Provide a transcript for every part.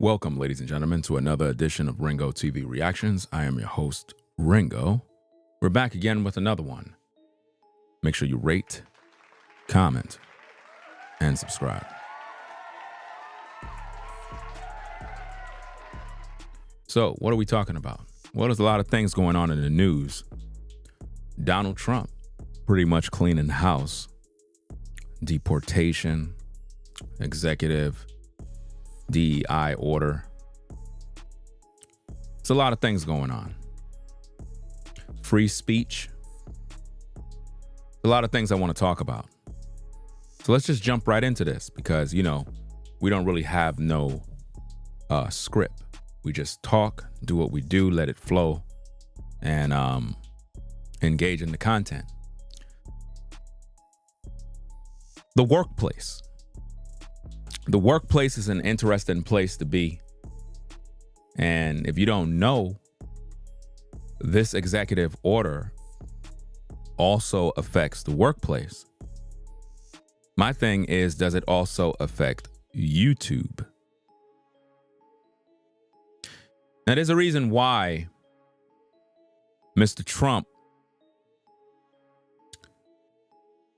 Welcome, ladies and gentlemen, to another edition of Ringo TV Reactions. I am your host, Ringo. We're back again with another one. Make sure you rate, comment, and subscribe. So, what are we talking about? Well, there's a lot of things going on in the news. Donald Trump pretty much cleaning house. Deportation, executive DEI order. It's a lot of things going on. Free speech. A lot of things I want to talk about. So let's just jump right into this because, we don't really have no script. We just talk, do what we do, let it flow, and engage in the content. The workplace. The workplace is an interesting place to be. And if you don't know, this executive order also affects the workplace. My thing is, does it also affect YouTube? Now, there's a reason why Mr. Trump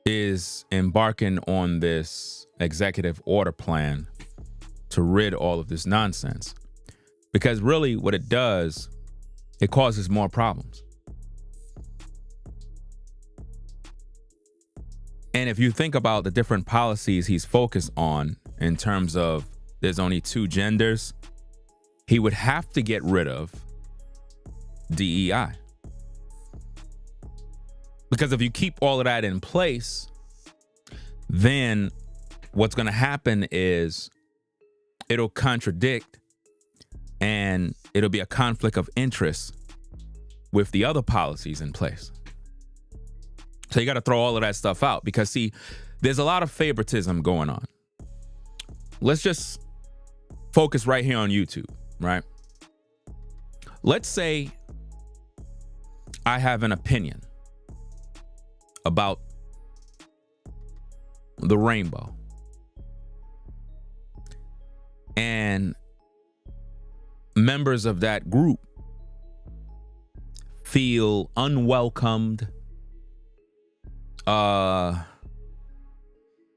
is embarking on this executive order plan to rid all of this nonsense. Because really what it does, it causes more problems. And if you think about the different policies he's focused on in terms of there's only two genders, he would have to get rid of DEI. Because if you keep all of that in place, then what's going to happen is it'll contradict and it'll be a conflict of interest with the other policies in place. So you got to throw all of that stuff out because, see, there's a lot of favoritism going on. Let's just focus right here on YouTube, right? Let's say I have an opinion about the rainbow. And members of that group feel unwelcomed.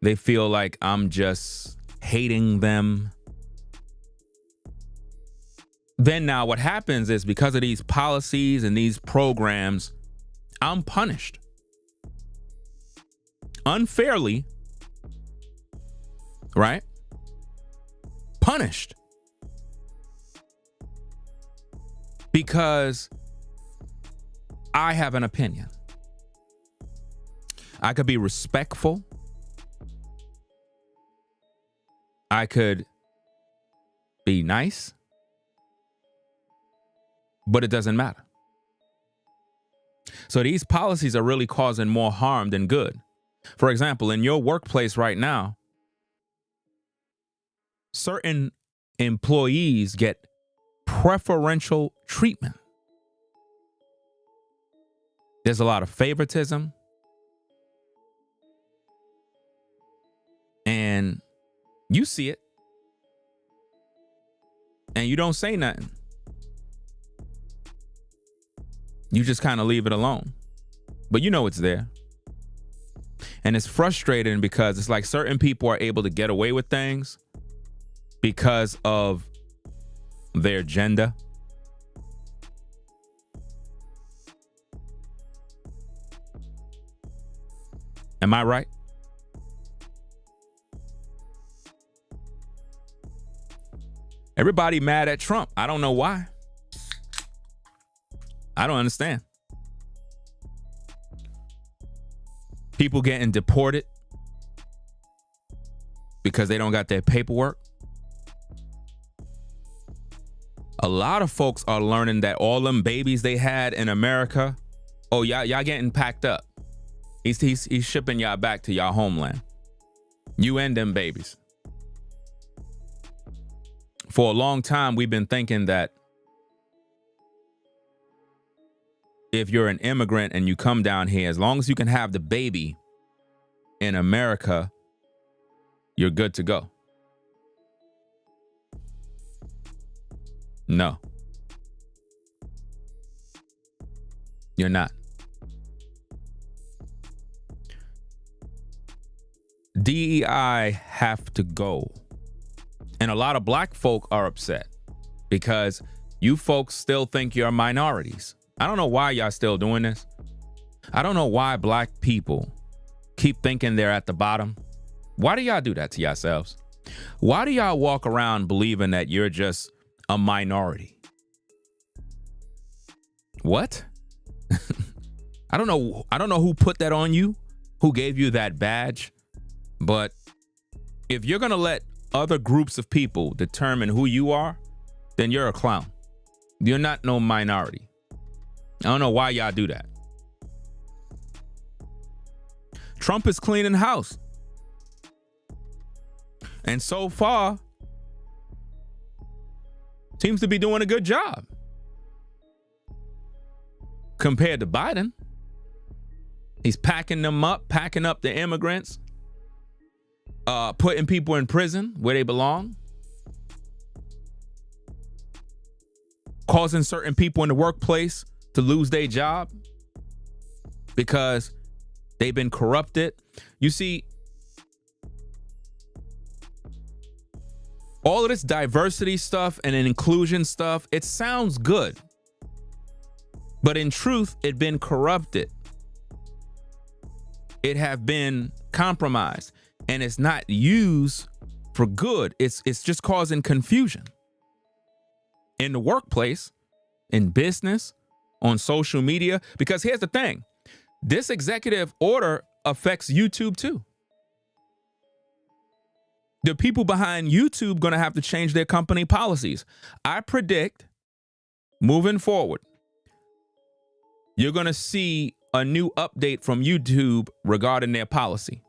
They feel like I'm just hating them. Then now what happens is because of these policies and these programs, I'm punished unfairly, right? Punished because I have an opinion. I could be respectful. I could be nice, but it doesn't matter. So these policies are really causing more harm than good. For example, in your workplace right now, certain employees get preferential treatment. There's a lot of favoritism. And you see it. And you don't say nothing. You just kind of leave it alone. But you know it's there. And it's frustrating because it's like certain people are able to get away with things because of their gender. Am I right? Everybody mad at Trump. I don't know why. I don't understand. People getting deported because they don't got their paperwork. A lot of folks are learning that all them babies they had in America, oh, y'all getting packed up. He's shipping y'all back to y'all homeland. You and them babies. For a long time, we've been thinking that if you're an immigrant and you come down here, as long as you can have the baby in America, you're good to go. No, you're not. DEI have to go. And a lot of black folk are upset because you folks still think you're minorities. I don't know why y'all still doing this. I don't know why black people keep thinking they're at the bottom. Why do y'all do that to yourselves? Why do y'all walk around believing that you're just a minority? What? I don't know. I don't know who put that on you, who gave you that badge. But if you're going to let other groups of people determine who you are, then you're a clown. You're not no minority. I don't know why y'all do that. Trump is cleaning house. And so far, seems to be doing a good job. Compared to Biden, he's packing them up, packing up the immigrants, putting people in prison where they belong, causing certain people in the workplace to lose their job because they've been corrupted. You see, all of this diversity stuff and inclusion stuff, it sounds good. But in truth, it been corrupted. It have been compromised. And it's not used for good. It's just causing confusion. In the workplace, in business, on social media. Because here's the thing. This executive order affects YouTube too. The people behind YouTube going to have to change their company policies. I predict, moving forward, you're going to see a new update from YouTube regarding their policy.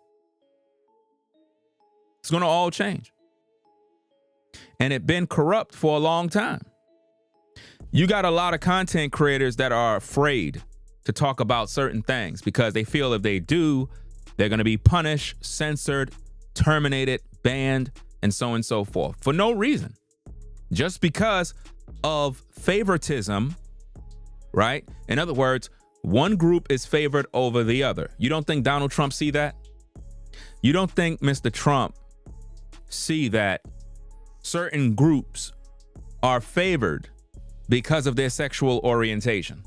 It's going to all change. And it's been corrupt for a long time. You got a lot of content creators that are afraid to talk about certain things because they feel if they do, they're going to be punished, censored, terminated, banned, and so forth for no reason. Just because of favoritism, right? In other words, one group is favored over the other. You don't think Donald Trump see that? You don't think Mr. Trump see that certain groups are favored because of their sexual orientation?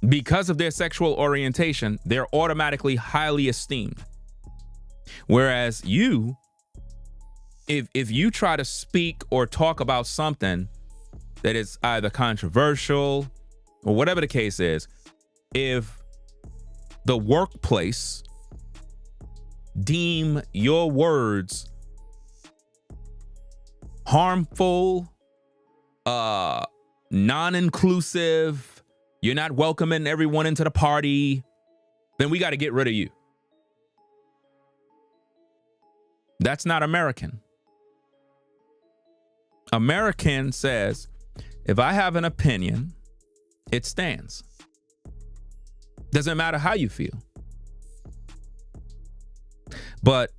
Because of their sexual orientation, they're automatically highly esteemed. Whereas you, if you try to speak or talk about something that is either controversial or whatever the case is, if the workplace deem your words harmful, non-inclusive, you're not welcoming everyone into the party, then we got to get rid of you. That's not American. American says, if I have an opinion, it stands. Doesn't matter how you feel. But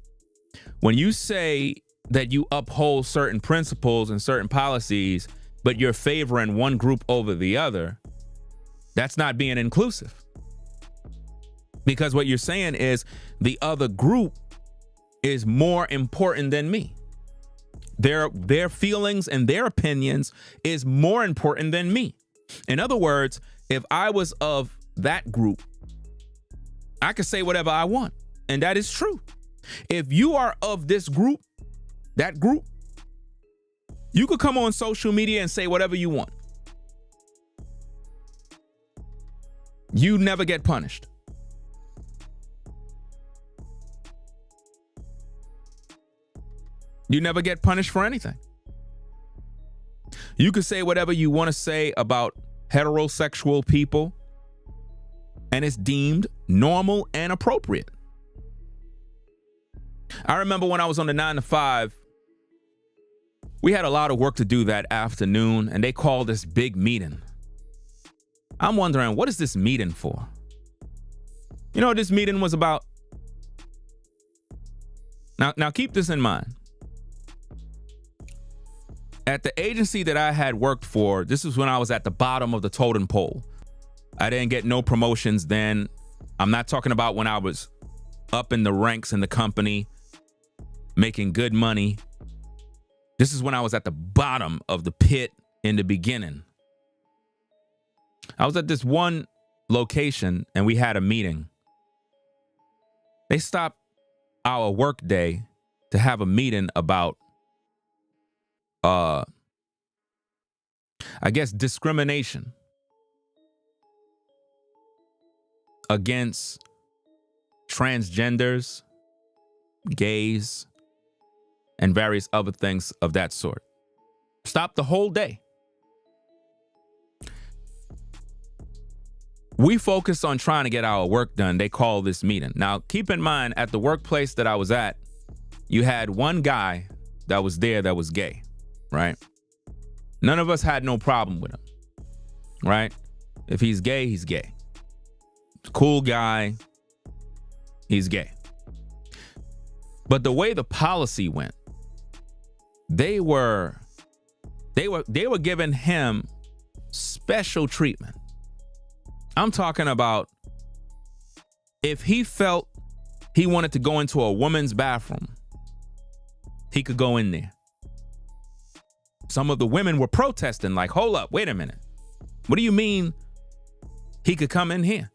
when you say that you uphold certain principles and certain policies, but you're favoring one group over the other, that's not being inclusive. Because what you're saying is the other group is more important than me. Their feelings and their opinions is more important than me. In other words, if I was of that group, I could say whatever I want. And that is true. If you are of this group, that group, you could come on social media and say whatever you want. You never get punished. You never get punished for anything. You could say whatever you want to say about heterosexual people, and it's deemed normal and appropriate. I remember when I was on the 9 to 5, we had a lot of work to do that afternoon, and they called this big meeting. I'm wondering, what is this meeting for? You know what this meeting was about? Now keep this in mind. At the agency that I had worked for, this was when I was at the bottom of the totem pole. I didn't get no promotions then. I'm not talking about when I was up in the ranks in the company, making good money. This is when I was at the bottom of the pit in the beginning. I was at this one location and we had a meeting. They stopped our work day to have a meeting about, I guess, discrimination against transgenders, gays, and various other things of that sort. Stopped the whole day. We focused on trying to get our work done. They called this meeting. Now, keep in mind, at the workplace that I was at, you had one guy that was there that was gay, right? None of us had no problem with him, right? If he's gay, he's gay. Cool guy, he's gay. But the way the policy went, they were giving him special treatment. I'm talking about if he felt he wanted to go into a woman's bathroom, he could go in there. Some of the women were protesting like, hold up, wait a minute. What do you mean he could come in here?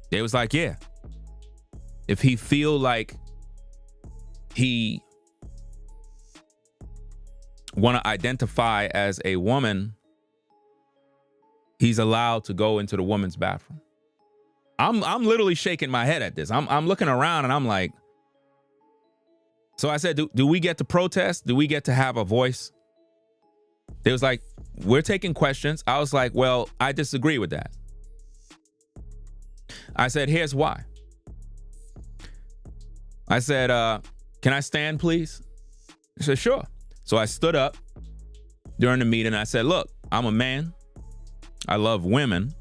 They was like, yeah. If he feel like he want to identify as a woman, he's allowed to go into the woman's bathroom. I'm literally shaking my head at this. I'm looking around and I'm like, so I said, do we get to protest? Do we get to have a voice? They was like, we're taking questions. I was like, well, I disagree with that. I said, here's why. I said, can I stand, please? He said, sure. So I stood up during the meeting. I said, look, I'm a man. I love women.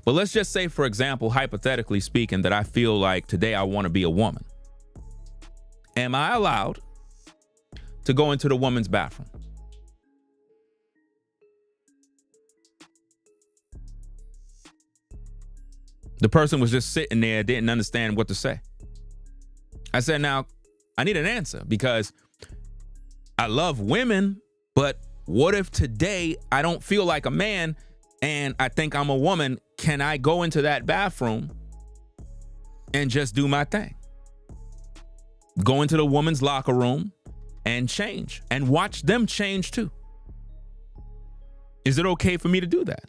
But let's just say, for example, hypothetically speaking, that I feel like today I want to be a woman. Am I allowed to go into the woman's bathroom? The person was just sitting there, didn't understand what to say. I said, now, I need an answer because I love women, but what if today I don't feel like a man and I think I'm a woman? Can I go into that bathroom and just do my thing? Go into the woman's locker room and change and watch them change too. Is it okay for me to do that?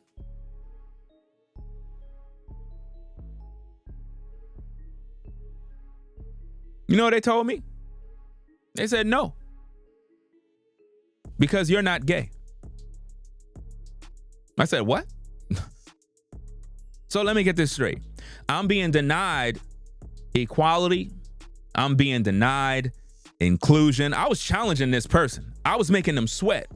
You know what they told me? They said no. Because you're not gay. I said, what? So let me get this straight. I'm being denied equality. I'm being denied inclusion. I was challenging this person. I was making them sweat.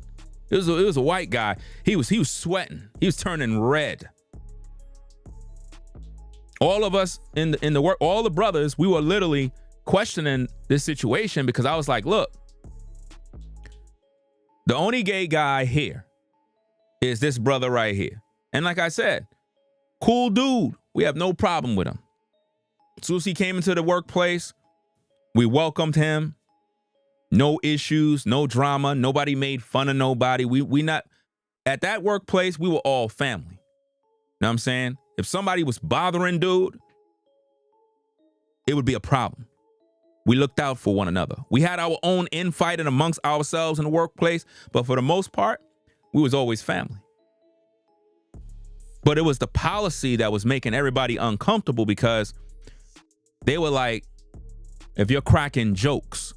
It was a white guy. He was sweating. He was turning red. All of us in the work, all the brothers, we were literally questioning this situation because I was like, look, the only gay guy here is this brother right here. And like I said, cool dude. We have no problem with him. As soon as he came into the workplace, we welcomed him. No issues, no drama. Nobody made fun of nobody. We not at that workplace, we were all family. You know what I'm saying? If somebody was bothering dude, it would be a problem. We looked out for one another. We had our own infighting amongst ourselves in the workplace, but for the most part, we was always family. But it was the policy that was making everybody uncomfortable because they were like, if you're cracking jokes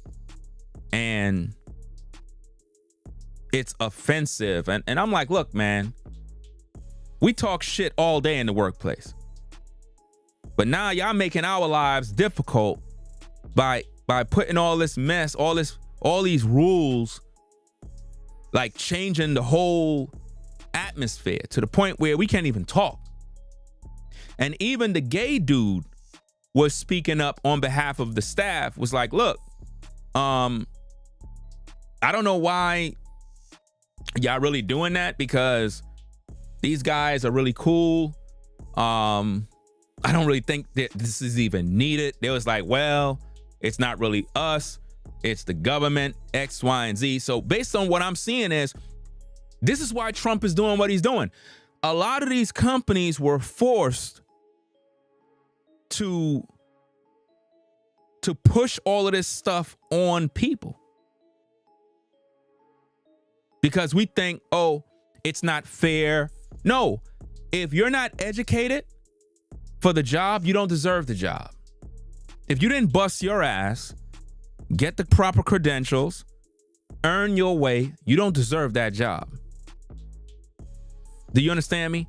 and it's offensive, and I'm like, look, man, we talk shit all day in the workplace. But now y'all making our lives difficult by putting all this mess, all these rules, like changing the whole atmosphere to the point where we can't even talk. And even the gay dude was speaking up on behalf of the staff, was like, look, I I don't know why y'all really doing that, because these guys are really cool. I don't really think that this is even needed. They was like, well, it's not really us, it's the government, X, Y, and Z. So based on what I'm seeing is, this is why Trump is doing what he's doing. A lot of these companies were forced to push all of this stuff on people because we think, oh, it's not fair. No, if you're not educated for the job, you don't deserve the job. If you didn't bust your ass, get the proper credentials, earn your way, you don't deserve that job. Do you understand me?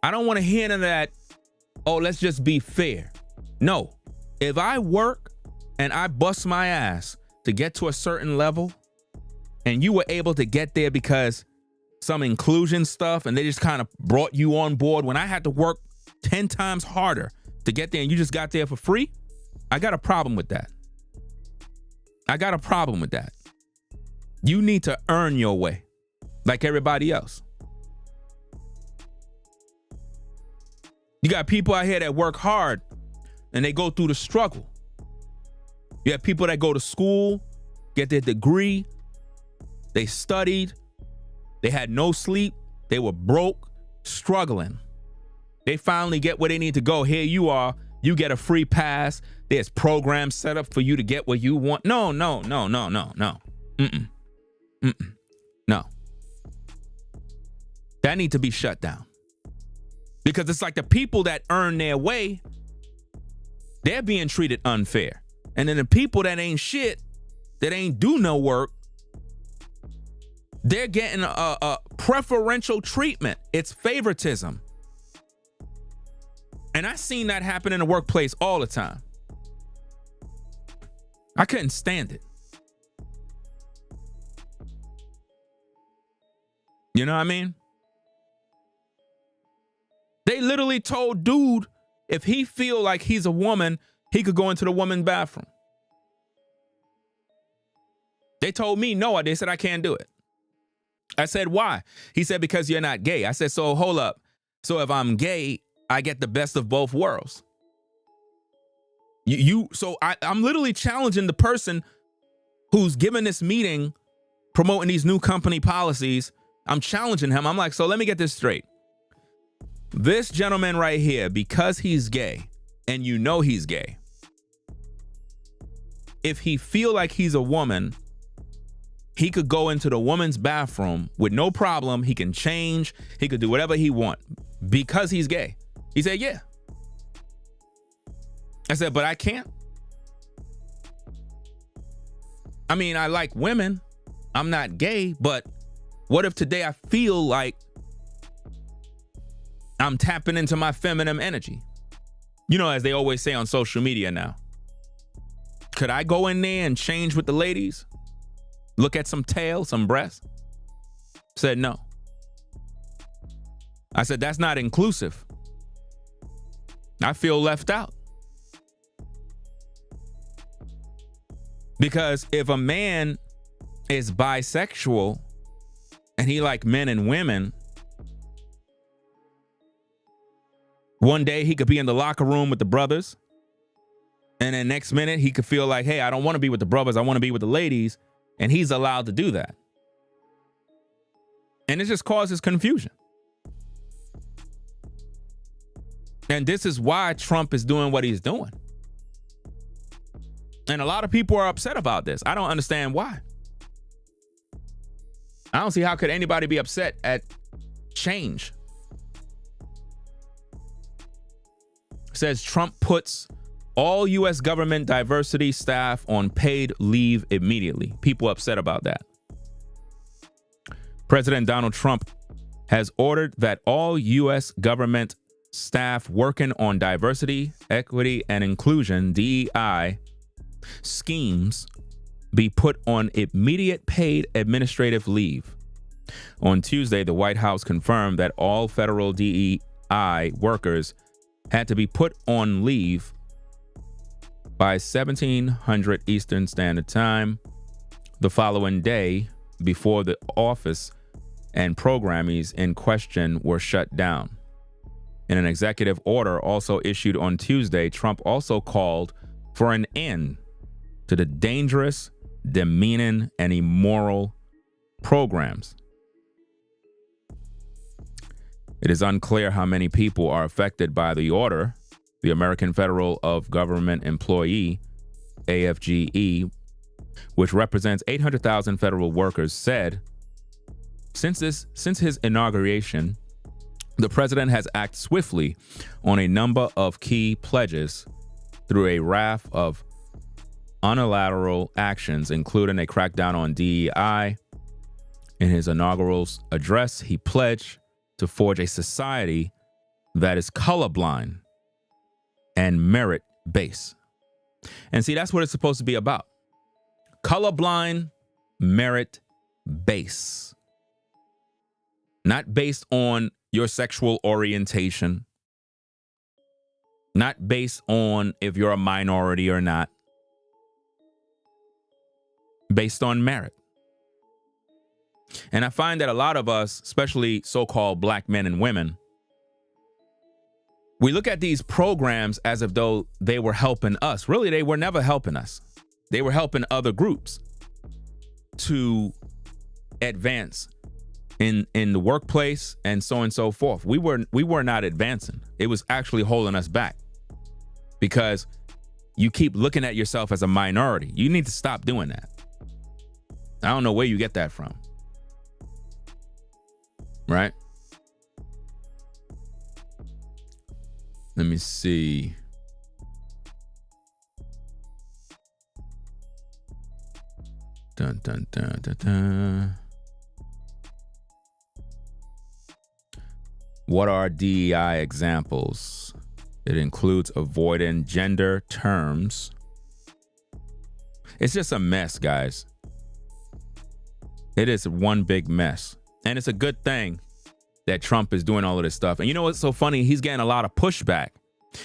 I don't want to hear into that, oh, let's just be fair. No. If I work and I bust my ass to get to a certain level and you were able to get there because some inclusion stuff and they just kind of brought you on board when I had to work 10 times harder to get there and you just got there for free, I got a problem with that. I got a problem with that. You need to earn your way like everybody else. You got people out here that work hard and they go through the struggle. You have people that go to school, get their degree, they studied, they had no sleep, they were broke, struggling. They finally get where they need to go. Here you are, you get a free pass. There's programs set up for you to get what you want. No. No. That need to be shut down. Because it's like the people that earn their way, they're being treated unfair. And then the people that ain't shit, that ain't do no work, they're getting a preferential treatment. It's favoritism. And I seen that happen in the workplace all the time. I couldn't stand it. You know what I mean? They literally told dude, if he feel like he's a woman, he could go into the woman's bathroom. They told me no. They said I can't do it. I said, why? He said, because you're not gay. I said, so hold up. So if I'm gay, I get the best of both worlds. So I'm literally challenging the person who's giving this meeting, promoting these new company policies. I'm challenging him. I'm like, so let me get this straight. This gentleman right here, because he's gay, and you know he's gay, if he feel like he's a woman, he could go into the woman's bathroom with no problem. He can change. He could do whatever he want because he's gay. He said, yeah. I said, but I can't. I mean, I like women. I'm not gay, but what if today I feel like I'm tapping into my feminine energy? You know, as they always say on social media now. Could I go in there and change with the ladies? Look at some tail, some breasts? Said no. I said, that's not inclusive. I feel left out. Because if a man is bisexual and he like men and women, one day he could be in the locker room with the brothers, and then next minute he could feel like, hey, I don't want to be with the brothers, I want to be with the ladies, and he's allowed to do that. And it just causes confusion. And this is why Trump is doing what he's doing. And a lot of people are upset about this. I don't understand why. I don't see how could anybody be upset at change. It says Trump puts all U.S. government diversity staff on paid leave immediately. People upset about that. President Donald Trump has ordered that all U.S. government staff working on diversity, equity, and inclusion, DEI, schemes be put on immediate paid administrative leave. On Tuesday, the White House confirmed that all federal DEI workers had to be put on leave by 1700 Eastern Standard Time the following day before the office and programmes in question were shut down. In an executive order also issued on Tuesday, Trump also called for an end to the dangerous, demeaning, and immoral programs. It is unclear how many people are affected by the order. The American Federal of Government Employee, AFGE, which represents 800,000 federal workers, said since his inauguration, the president has acted swiftly on a number of key pledges through a raft of unilateral actions, including a crackdown on DEI. In his inaugural address, he pledged to forge a society that is colorblind and merit-based. And see, that's what it's supposed to be about. Colorblind, merit-based. Not based on your sexual orientation. Not based on if you're a minority or not. Based on merit. And I find that a lot of us, especially so-called black men and women, we look at these programs as if though they were helping us. Really, they were never helping us. They were helping other groups to advance in the workplace and so on and so forth. We were not advancing. It was actually holding us back because you keep looking at yourself as a minority. You need to stop doing that. I don't know where you get that from. Right? Let me see. Dun, dun, dun, dun, dun. What are DEI examples? It includes avoiding gender terms. It's just a mess, guys. It is one big mess. And it's a good thing that Trump is doing all of this stuff. And you know what's so funny? He's getting a lot of pushback.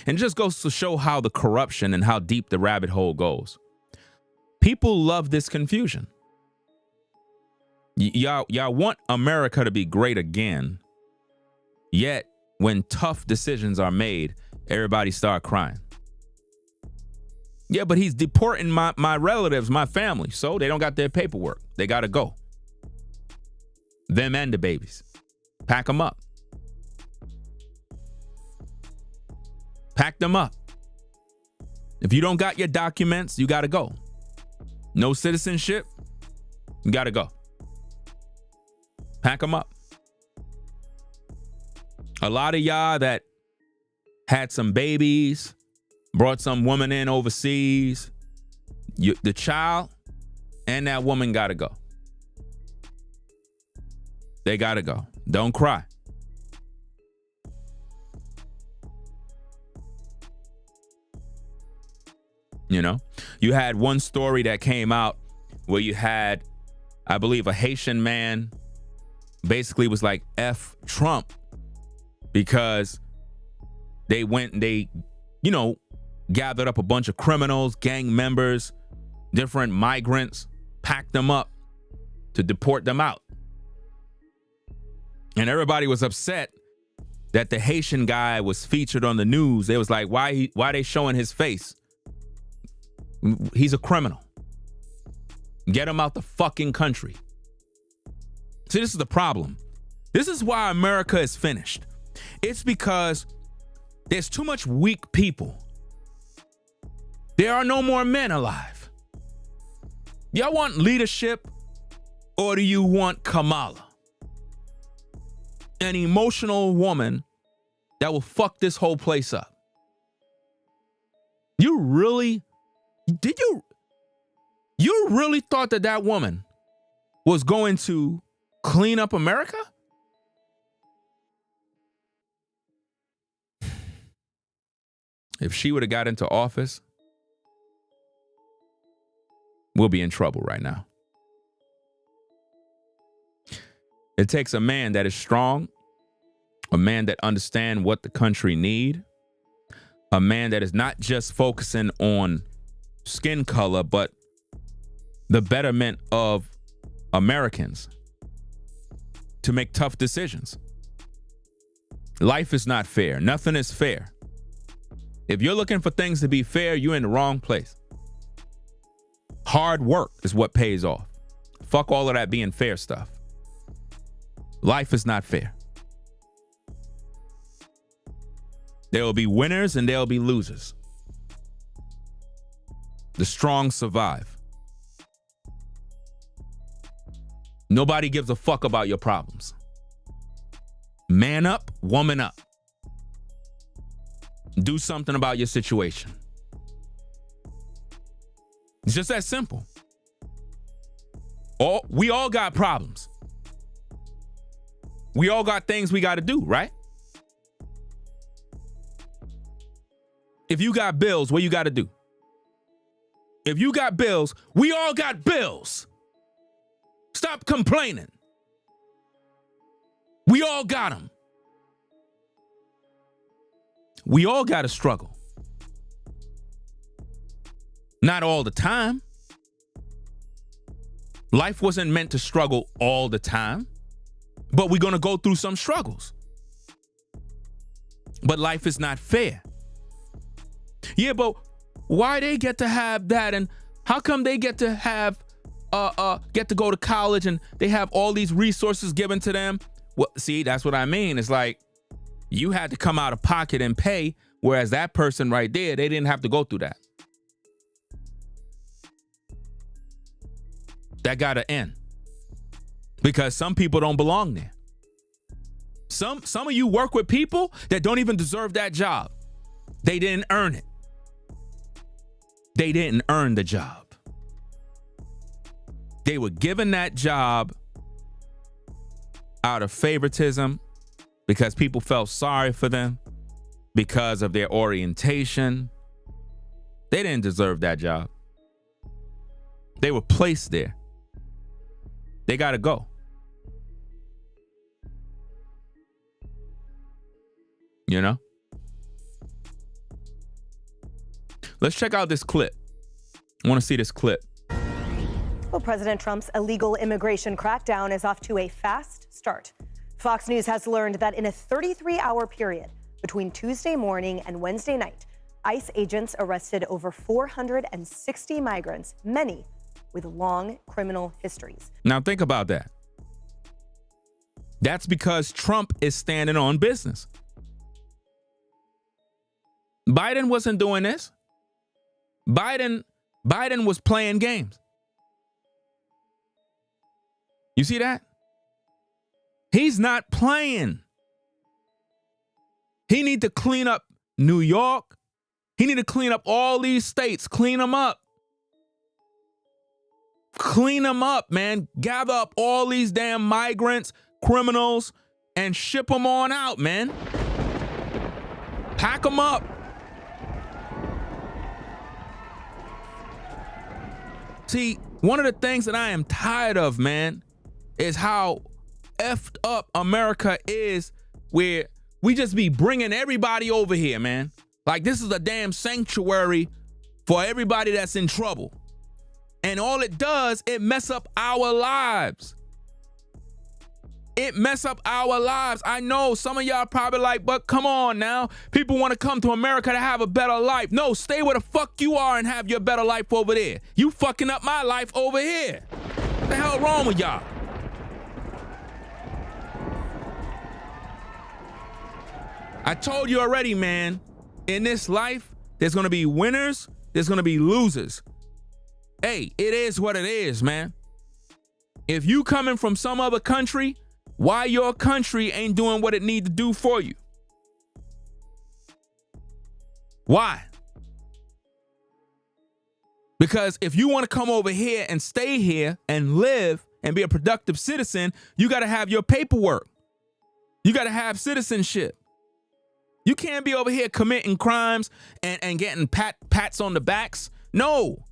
And it just goes to show how the corruption and how deep the rabbit hole goes. People love this confusion. Y'all want America to be great again. Yet, when tough decisions are made, everybody start crying. Yeah, but he's deporting my relatives, my family. So they don't got their paperwork. They got to go. Them and the babies. Pack them up. Pack them up. If you don't got your documents, you got to go. No citizenship, you got to go. Pack them up. A lot of y'all that had some babies, brought some woman in overseas, the child and that woman got to go. They got to go. Don't cry. You know, you had one story that came out where you had, I believe, a Haitian man basically was like F Trump because they went and they, you know, gathered up a bunch of criminals, gang members, different migrants, packed them up to deport them out. And everybody was upset that the Haitian guy was featured on the news. They was like, why they showing his face? He's a criminal. Get him out the fucking country. See, this is the problem. This is why America is finished. It's because there's too much weak people. There are no more men alive. Y'all want leadership or do you want Kamala? An emotional woman that will fuck this whole place up. You really thought that woman was going to clean up America? If she would have got into office, we'll be in trouble right now. It takes a man that is strong, a man that understands what the country need, a man that is not just focusing on skin color, but the betterment of Americans to make tough decisions. Life is not fair. Nothing is fair. If you're looking for things to be fair, you're in the wrong place. Hard work is what pays off. Fuck all of that being fair stuff. Life is not fair. There will be winners and there will be losers. The strong survive. Nobody gives a fuck about your problems. Man up, woman up. Do something about your situation. It's just that simple. We all got problems. We all got things we got to do, right? If you got bills, what you got to do? If you got bills, we all got bills. Stop complaining. We all got them. We all got to struggle. Not all the time. Life wasn't meant to struggle all the time, but we're going to go through some struggles. But life is not fair. Yeah, but why they get to have that, and how come they get to have get to go to college and they have all these resources given to them? Well, see, that's what I mean. It's like you had to come out of pocket and pay, whereas that person right there, they didn't have to go through that. That got to end, because some people don't belong there. Some of you work with people that don't even deserve that job. They didn't earn it. They didn't earn the job. They were given that job out of favoritism, because people felt sorry for them because of their orientation. They didn't deserve that job. They were placed there. They got to go. You know? Let's check out this clip. I want to see this clip. Well, President Trump's illegal immigration crackdown is off to a fast start. Fox News has learned that in a 33-hour period between Tuesday morning and Wednesday night, ICE agents arrested over 460 migrants, many with long criminal histories. Now think about that. That's because Trump is standing on business. Biden wasn't doing this. Biden was playing games. You see that? He's not playing. He need to clean up New York. He need to clean up all these states. Clean them up. Clean them up, man. Gather up all these damn migrants, criminals, and ship them on out, man. Pack them up. See, one of the things that I am tired of, man, is how effed up America is, where we just be bringing everybody over here, man. Like this is a damn sanctuary for everybody that's in trouble. And all it does, it mess up our lives. It mess up our lives. I know some of y'all probably like, but come on now. People want to come to America to have a better life. No, stay where the fuck you are and have your better life over there. You fucking up my life over here. What the hell wrong with y'all? I told you already, man. In this life, there's going to be winners. There's going to be losers. Hey, it is what it is, man. If you coming from some other country, why your country ain't doing what it need to do for you? Why? Because if you want to come over here and stay here and live and be a productive citizen, you got to have your paperwork. You got to have citizenship. You can't be over here committing crimes and getting pats on the backs. No.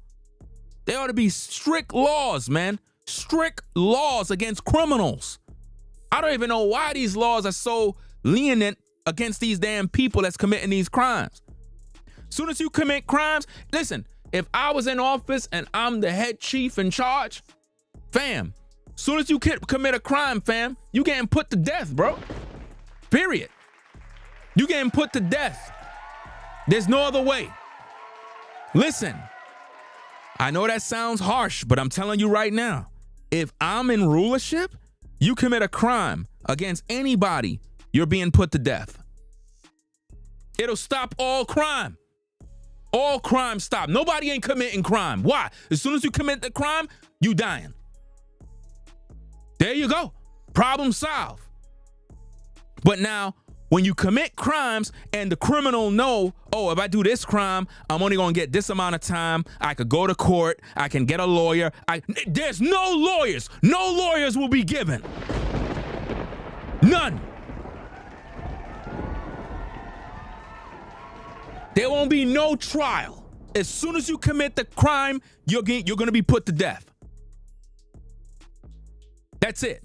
There ought to be strict laws, man. Strict laws against criminals. I don't even know why these laws are so lenient against these damn people that's committing these crimes. Soon as you commit crimes, listen, If I was in office and I'm the head chief in charge, fam, soon as you commit a crime, fam, you getting put to death, bro. Period. You getting put to death. There's no other way. Listen, I know that sounds harsh, but I'm telling you right now, if I'm in rulership, you commit a crime against anybody, you're being put to death. It'll stop all crime. All crime stop. Nobody ain't committing crime. Why? As soon as you commit the crime, you dying. There you go. Problem solved. But now, when you commit crimes and the criminal know, oh, if I do this crime, I'm only going to get this amount of time. I could go to court. I can get a lawyer. There's no lawyers. No lawyers will be given. None. There won't be no trial. As soon as you commit the crime, you're going to be put to death. That's it.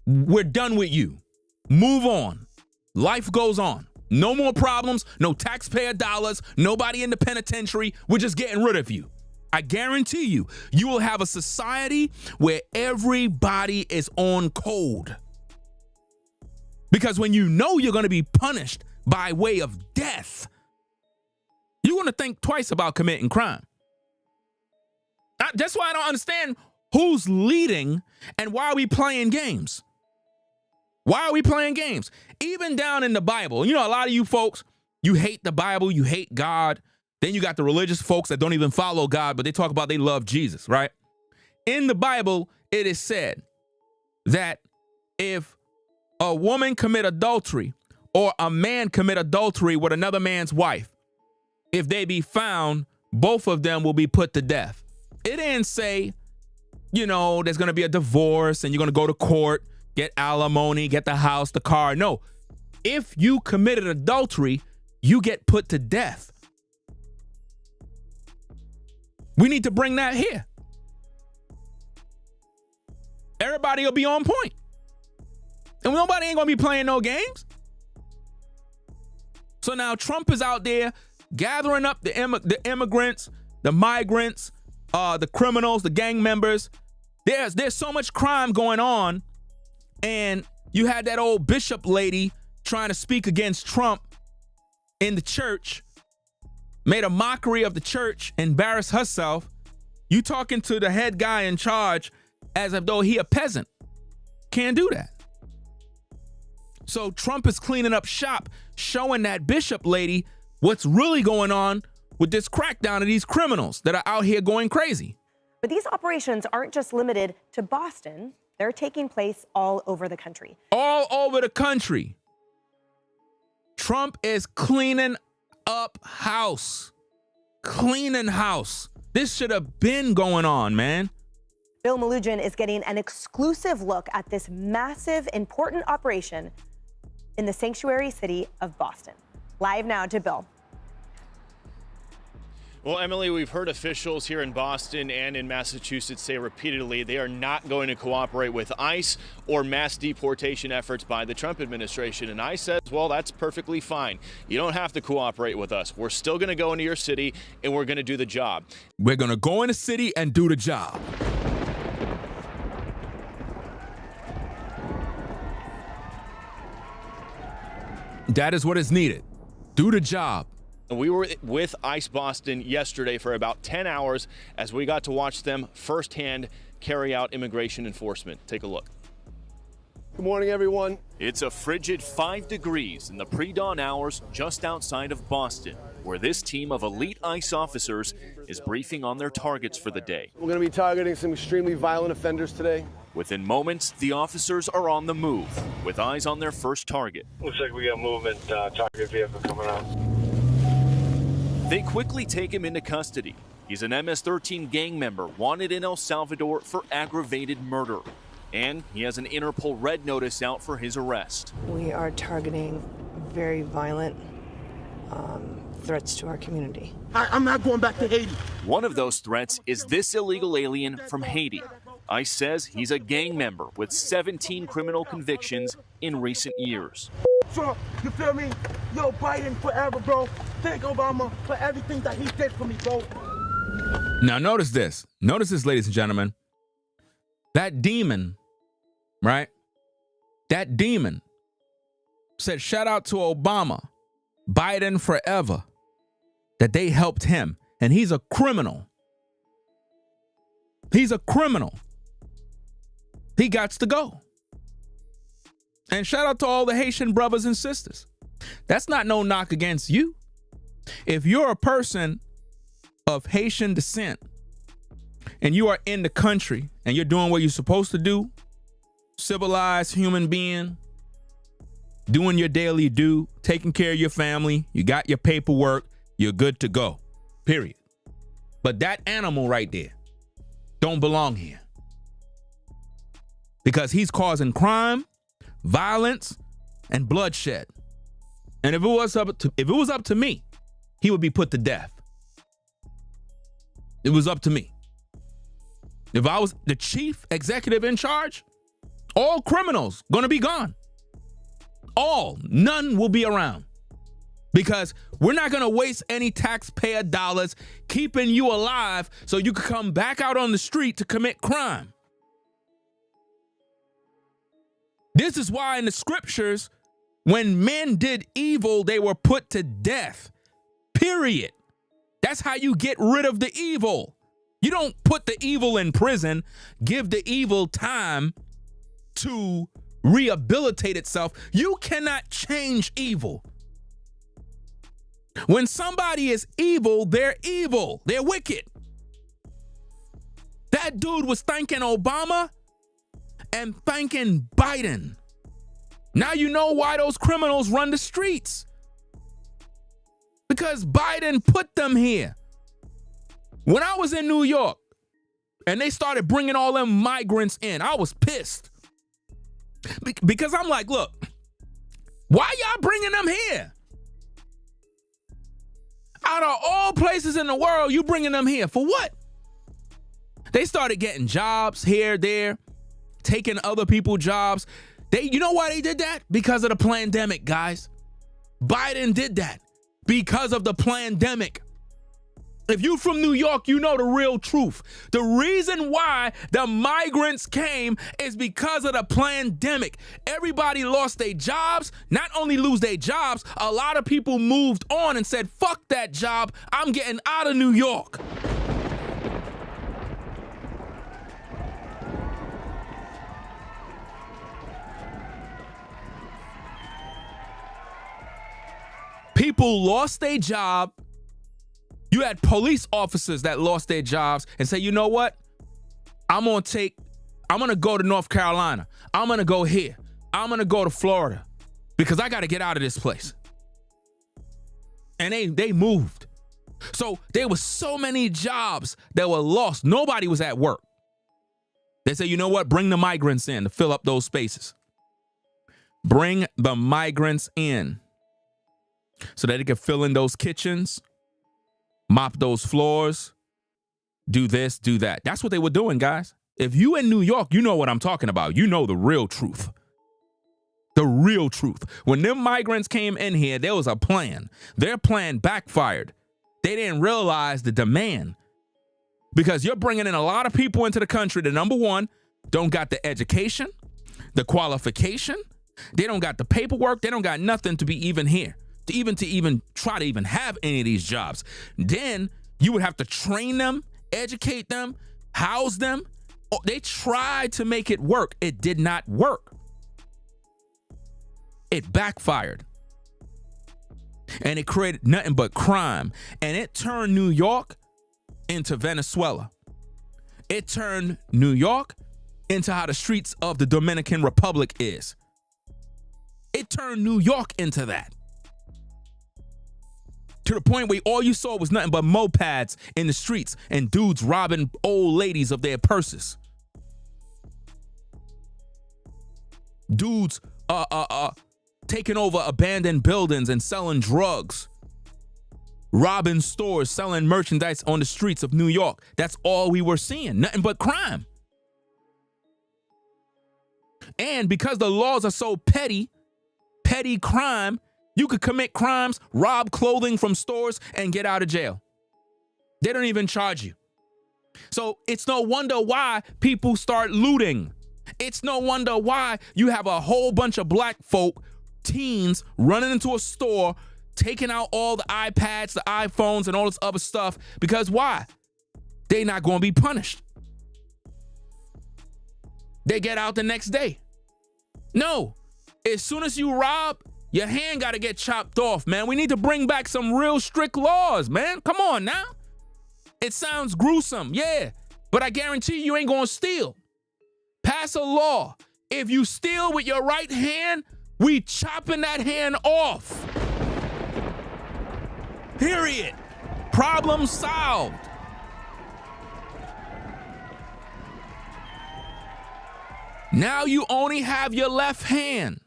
We're done with you. Move on. Life goes on. No more problems, no taxpayer dollars, nobody in the penitentiary. We're just getting rid of you. I guarantee you, you will have a society where everybody is on code. Because when you know you're going to be punished by way of death, you're going to think twice about committing crime. That's why I don't understand who's leading and why are we playing games. Why are we playing games? Even down in the Bible, you know, a lot of you folks, you hate the Bible, you hate God. Then you got the religious folks that don't even follow God, but they talk about they love Jesus, right? In the Bible, it is said that if a woman commit adultery or a man commit adultery with another man's wife, if they be found, both of them will be put to death. It didn't say, you know, there's going to be a divorce and you're going to go to court, get alimony, get the house, the car. No, if you committed adultery, you get put to death. We need to bring that here. Everybody will be on point. And nobody ain't going to be playing no games. So now Trump is out there gathering up the immigrants, the migrants, the criminals, the gang members. There's so much crime going on. And you had that old bishop lady trying to speak against Trump in the church, made a mockery of the church, embarrassed herself. You talking to the head guy in charge as if though he a peasant. Can't do that. So Trump is cleaning up shop, showing that bishop lady what's really going on with this crackdown of these criminals that are out here going crazy. But these operations aren't just limited to Boston. They're taking place all over the country. All over the country. Trump is cleaning up house. Cleaning house. This should have been going on, man. Bill Malugin is getting an exclusive look at this massive, important operation in the sanctuary city of Boston. Live now to Bill. Well, Emily, we've heard officials here in Boston and in Massachusetts say repeatedly they are not going to cooperate with ICE or mass deportation efforts by the Trump administration. And ICE says, well, that's perfectly fine. You don't have to cooperate with us. We're still going to go into your city and we're going to do the job. We're going to go in the city and do the job. That is what is needed. Do the job. We were with ICE Boston yesterday for about 10 hours as we got to watch them firsthand carry out immigration enforcement. Take a look. Good morning, everyone. It's a frigid 5 degrees in the pre-dawn hours just outside of Boston, where this team of elite ICE officers is briefing on their targets for the day. We're going to be targeting some extremely violent offenders today. Within moments, the officers are on the move, with eyes on their first target. Looks like we got movement, target vehicle coming out. They quickly take him into custody. He's an MS-13 gang member wanted in El Salvador for aggravated murder. And he has an Interpol red notice out for his arrest. We are targeting very violent threats to our community. I'm not going back to Haiti. One of those threats is this illegal alien from Haiti. ICE says he's a gang member with 17 criminal convictions in recent years. So, you feel me? Yo, Biden forever, bro. thank Obama for everything that he did for me, bro. Now notice this. Notice this, ladies and gentlemen. That demon, right? That demon said, shout out to Obama, Biden forever, that they helped him. And he's a criminal. He's a criminal. He gots to go. And shout out to all the Haitian brothers and sisters. That's not no knock against you. If you're a person of Haitian descent and you are in the country and you're doing what you're supposed to do, civilized human being, doing your daily due, taking care of your family, you got your paperwork, you're good to go, period. But that animal right there don't belong here because he's causing crime, violence, and bloodshed. And if it was up to me, he would be put to death. It was up to me. If I was the chief executive in charge, all criminals gonna be gone. None will be around. Because we're not gonna waste any taxpayer dollars keeping you alive so you can come back out on the street to commit crime. This is why in the scriptures, when men did evil, they were put to death. Period. That's how you get rid of the evil. You don't put the evil in prison, give the evil time to rehabilitate itself. You cannot change evil. When somebody is evil, they're evil. They're wicked. That dude was thanking Obama and thanking Biden. Now you know why those criminals run the streets. Because Biden put them here. When I was in New York and they started bringing all them migrants in, I was pissed. Because I'm like, look, why y'all bringing them here? Out of all places in the world, you bringing them here for what? They started getting jobs here, there, taking other people's jobs. You know why they did that? Because of the pandemic, guys. Biden did that because of the pandemic. If you from New York, you know the real truth. The reason why the migrants came is because of the pandemic. Everybody lost their jobs. Not only lose their jobs, a lot of people moved on and said, fuck that job. I'm getting out of New York. People lost their job. You had police officers that lost their jobs and say, you know what? I'm going to go to North Carolina. I'm going to go here. I'm going to go to Florida because I got to get out of this place. And they moved. So there were so many jobs that were lost. Nobody was at work. They say, you know what? Bring the migrants in to fill up those spaces. Bring the migrants in so that they can fill in those kitchens, mop those floors, do this, do that. That's what they were doing, guys. If you in New York, you know what I'm talking about. You know the real truth. The real truth. When them migrants came in here, there was a plan. Their plan backfired. They didn't realize the demand because you're bringing in a lot of people into the country that, number one, don't got the education, the qualification. They don't got the paperwork. They don't got nothing to be even here. To even try to even have any of these jobs. Then you would have to train them, educate them, house them. Oh, they tried to make it work. It did not work. It backfired. And it created nothing but crime. And it turned New York into Venezuela. It turned New York into how the streets of the Dominican Republic is. It turned New York into that. To the point where all you saw was nothing but mopeds in the streets and dudes robbing old ladies of their purses. Dudes taking over abandoned buildings and selling drugs. Robbing stores, selling merchandise on the streets of New York. That's all we were seeing. Nothing but crime. And because the laws are so petty crime, You could commit crimes, rob clothing from stores, and get out of jail. They don't even charge you. So it's no wonder why people start looting. It's no wonder why you have a whole bunch of black folk, teens, running into a store, taking out all the iPads, the iPhones, and all this other stuff. Because why? They're not going to be punished. They get out the next day. No. As soon as you rob, your hand got to get chopped off, man. We need to bring back some real strict laws, man. Come on now. It sounds gruesome, yeah, but I guarantee you ain't gonna steal. Pass a law. If you steal with your right hand, we chopping that hand off. Period. Problem solved. Now you only have your left hand.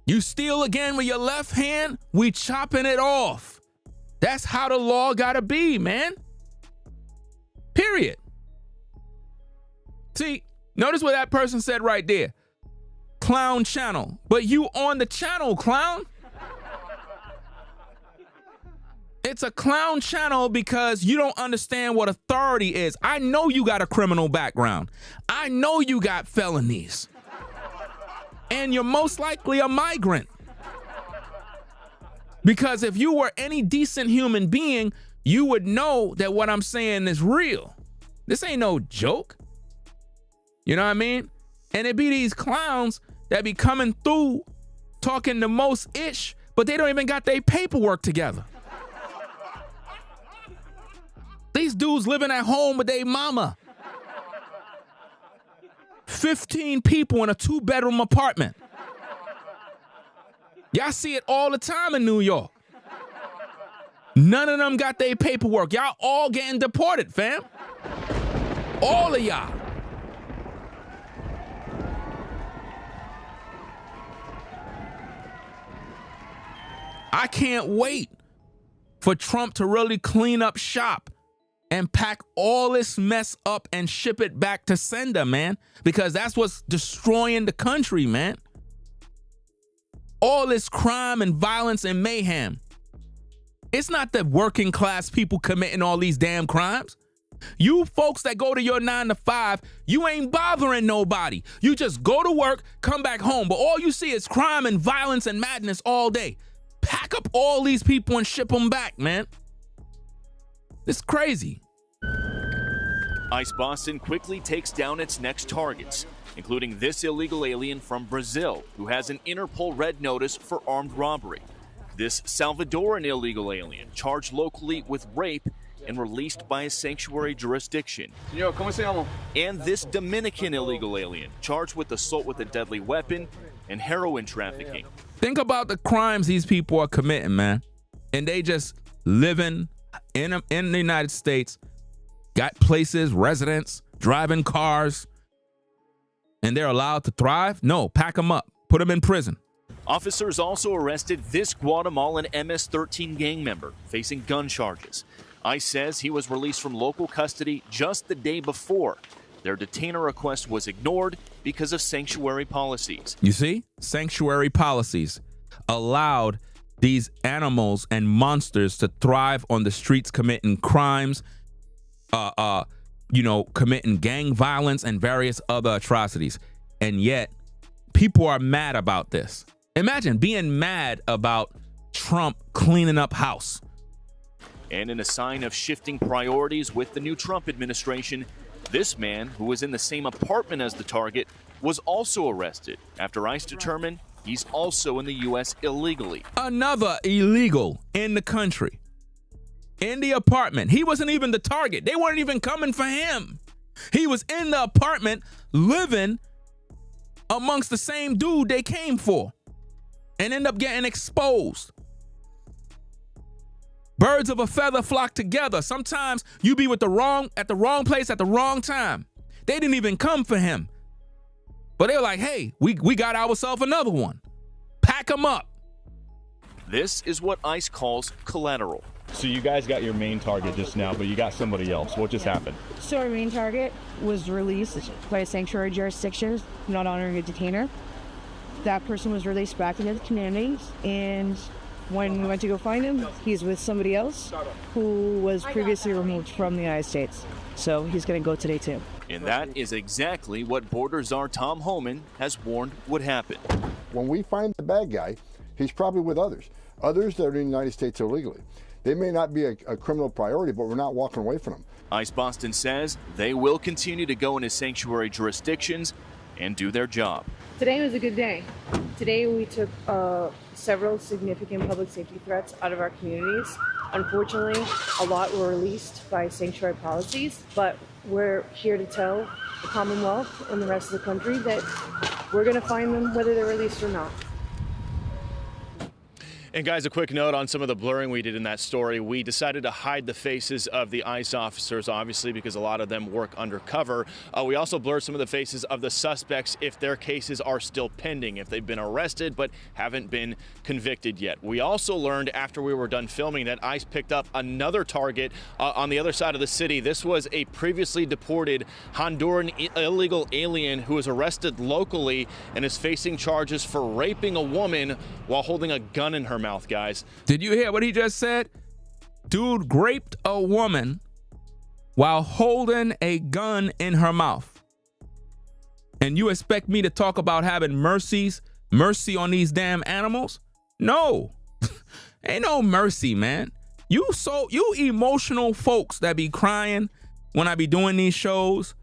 You steal again with your left hand, we chopping it off. That's how the law gotta be, man. Period. See, notice what that person said right there. Clown channel. But you on the channel, clown. It's a clown channel because you don't understand what authority is. I know you got a criminal background. I know you got felonies. And you're most likely a migrant. Because if you were any decent human being, you would know that what I'm saying is real. This ain't no joke. You know what I mean? And it be these clowns that be coming through talking the most ish, but they don't even got their paperwork together. These dudes living at home with their mama. 15 people in a 2-bedroom apartment. Y'all see it all the time in New York. None of them got their paperwork. Y'all all getting deported, fam. All of y'all. I can't wait for Trump to really clean up shop and pack all this mess up and ship it back to sender, man. Because that's what's destroying the country, man. All this crime and violence and mayhem. It's not the working class people committing all these damn crimes. You folks that go to your 9 to 5, you ain't bothering nobody. You just go to work, come back home. But all you see is crime and violence and madness all day. Pack up all these people and ship them back, man. It's crazy. ICE Boston quickly takes down its next targets, including this illegal alien from Brazil who has an Interpol red notice for armed robbery. This Salvadoran illegal alien charged locally with rape and released by a sanctuary jurisdiction. Señor, ¿cómo se llama? And this Dominican illegal alien charged with assault with a deadly weapon and heroin trafficking. Think about the crimes these people are committing, man. And they just living in the United States, got places, residents, driving cars, and they're allowed to thrive? No, pack them up, put them in prison. Officers also arrested this Guatemalan MS-13 gang member facing gun charges. ICE says he was released from local custody just the day before. Their detainer request was ignored because of sanctuary policies. You see, sanctuary policies allowed these animals and monsters to thrive on the streets, committing crimes, committing gang violence and various other atrocities. And yet, people are mad about this. Imagine being mad about Trump cleaning up house. And in a sign of shifting priorities with the new Trump administration, this man, who was in the same apartment as the target, was also arrested after ICE determined he's also in the U.S. illegally. Another illegal in the country. In the apartment. He wasn't even the target. They weren't even coming for him. He was in the apartment living amongst the same dude they came for and end up getting exposed. Birds of a feather flock together. Sometimes you be at the wrong place at the wrong time. They didn't even come for him. But they were like, hey, we got ourselves another one. Pack them up. This is what ICE calls collateral. So you guys got your main target just now, but you got somebody else. What just happened? So our main target was released by a sanctuary jurisdiction, not honoring a detainer. that person was released back into the community, and when we went to go find him, he's with somebody else who was previously removed from the United States. So he's going to go today too. And that is exactly what Border Czar Tom Homan has warned would happen. When we find the bad guy, he's probably with others that are in the United States illegally. They may not be a criminal priority, but we're not walking away from them. ICE Boston says they will continue to go into sanctuary jurisdictions and do their job. Today was a good day. Today we took several significant public safety threats out of our communities. Unfortunately, a lot were released by sanctuary policies, but we're here to tell the Commonwealth and the rest of the country that we're going to find them whether they're released or not. And guys, a quick note on some of the blurring we did in that story. We decided to hide the faces of the ICE officers, obviously, because a lot of them work undercover. We also blurred some of the faces of the suspects if their cases are still pending, if they've been arrested but haven't been convicted yet. We also learned after we were done filming that ICE picked up another target on the other side of the city. This was a previously deported Honduran illegal alien who was arrested locally and is facing charges for raping a woman while holding a gun in her mouth, guys. Did you hear what he just said? Dude raped a woman while holding a gun in her mouth. And you expect me to talk about having mercy on these damn animals? No. Ain't no mercy, man. You emotional folks that be crying when I be doing these shows,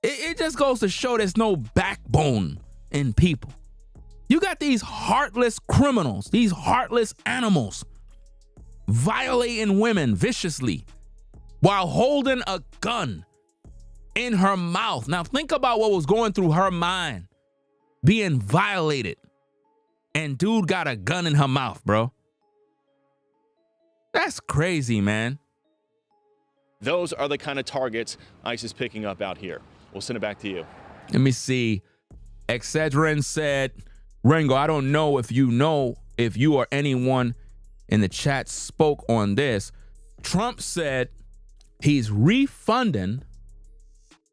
it just goes to show there's no backbone in people. You got these heartless criminals, these heartless animals violating women viciously while holding a gun in her mouth. Now think about what was going through her mind, being violated, and dude got a gun in her mouth, bro. That's crazy, man. Those are the kind of targets ICE is picking up out here. We'll send it back to you. Let me see. Excedrin said, Rengo, I don't know if you or anyone in the chat spoke on this. Trump said he's refunding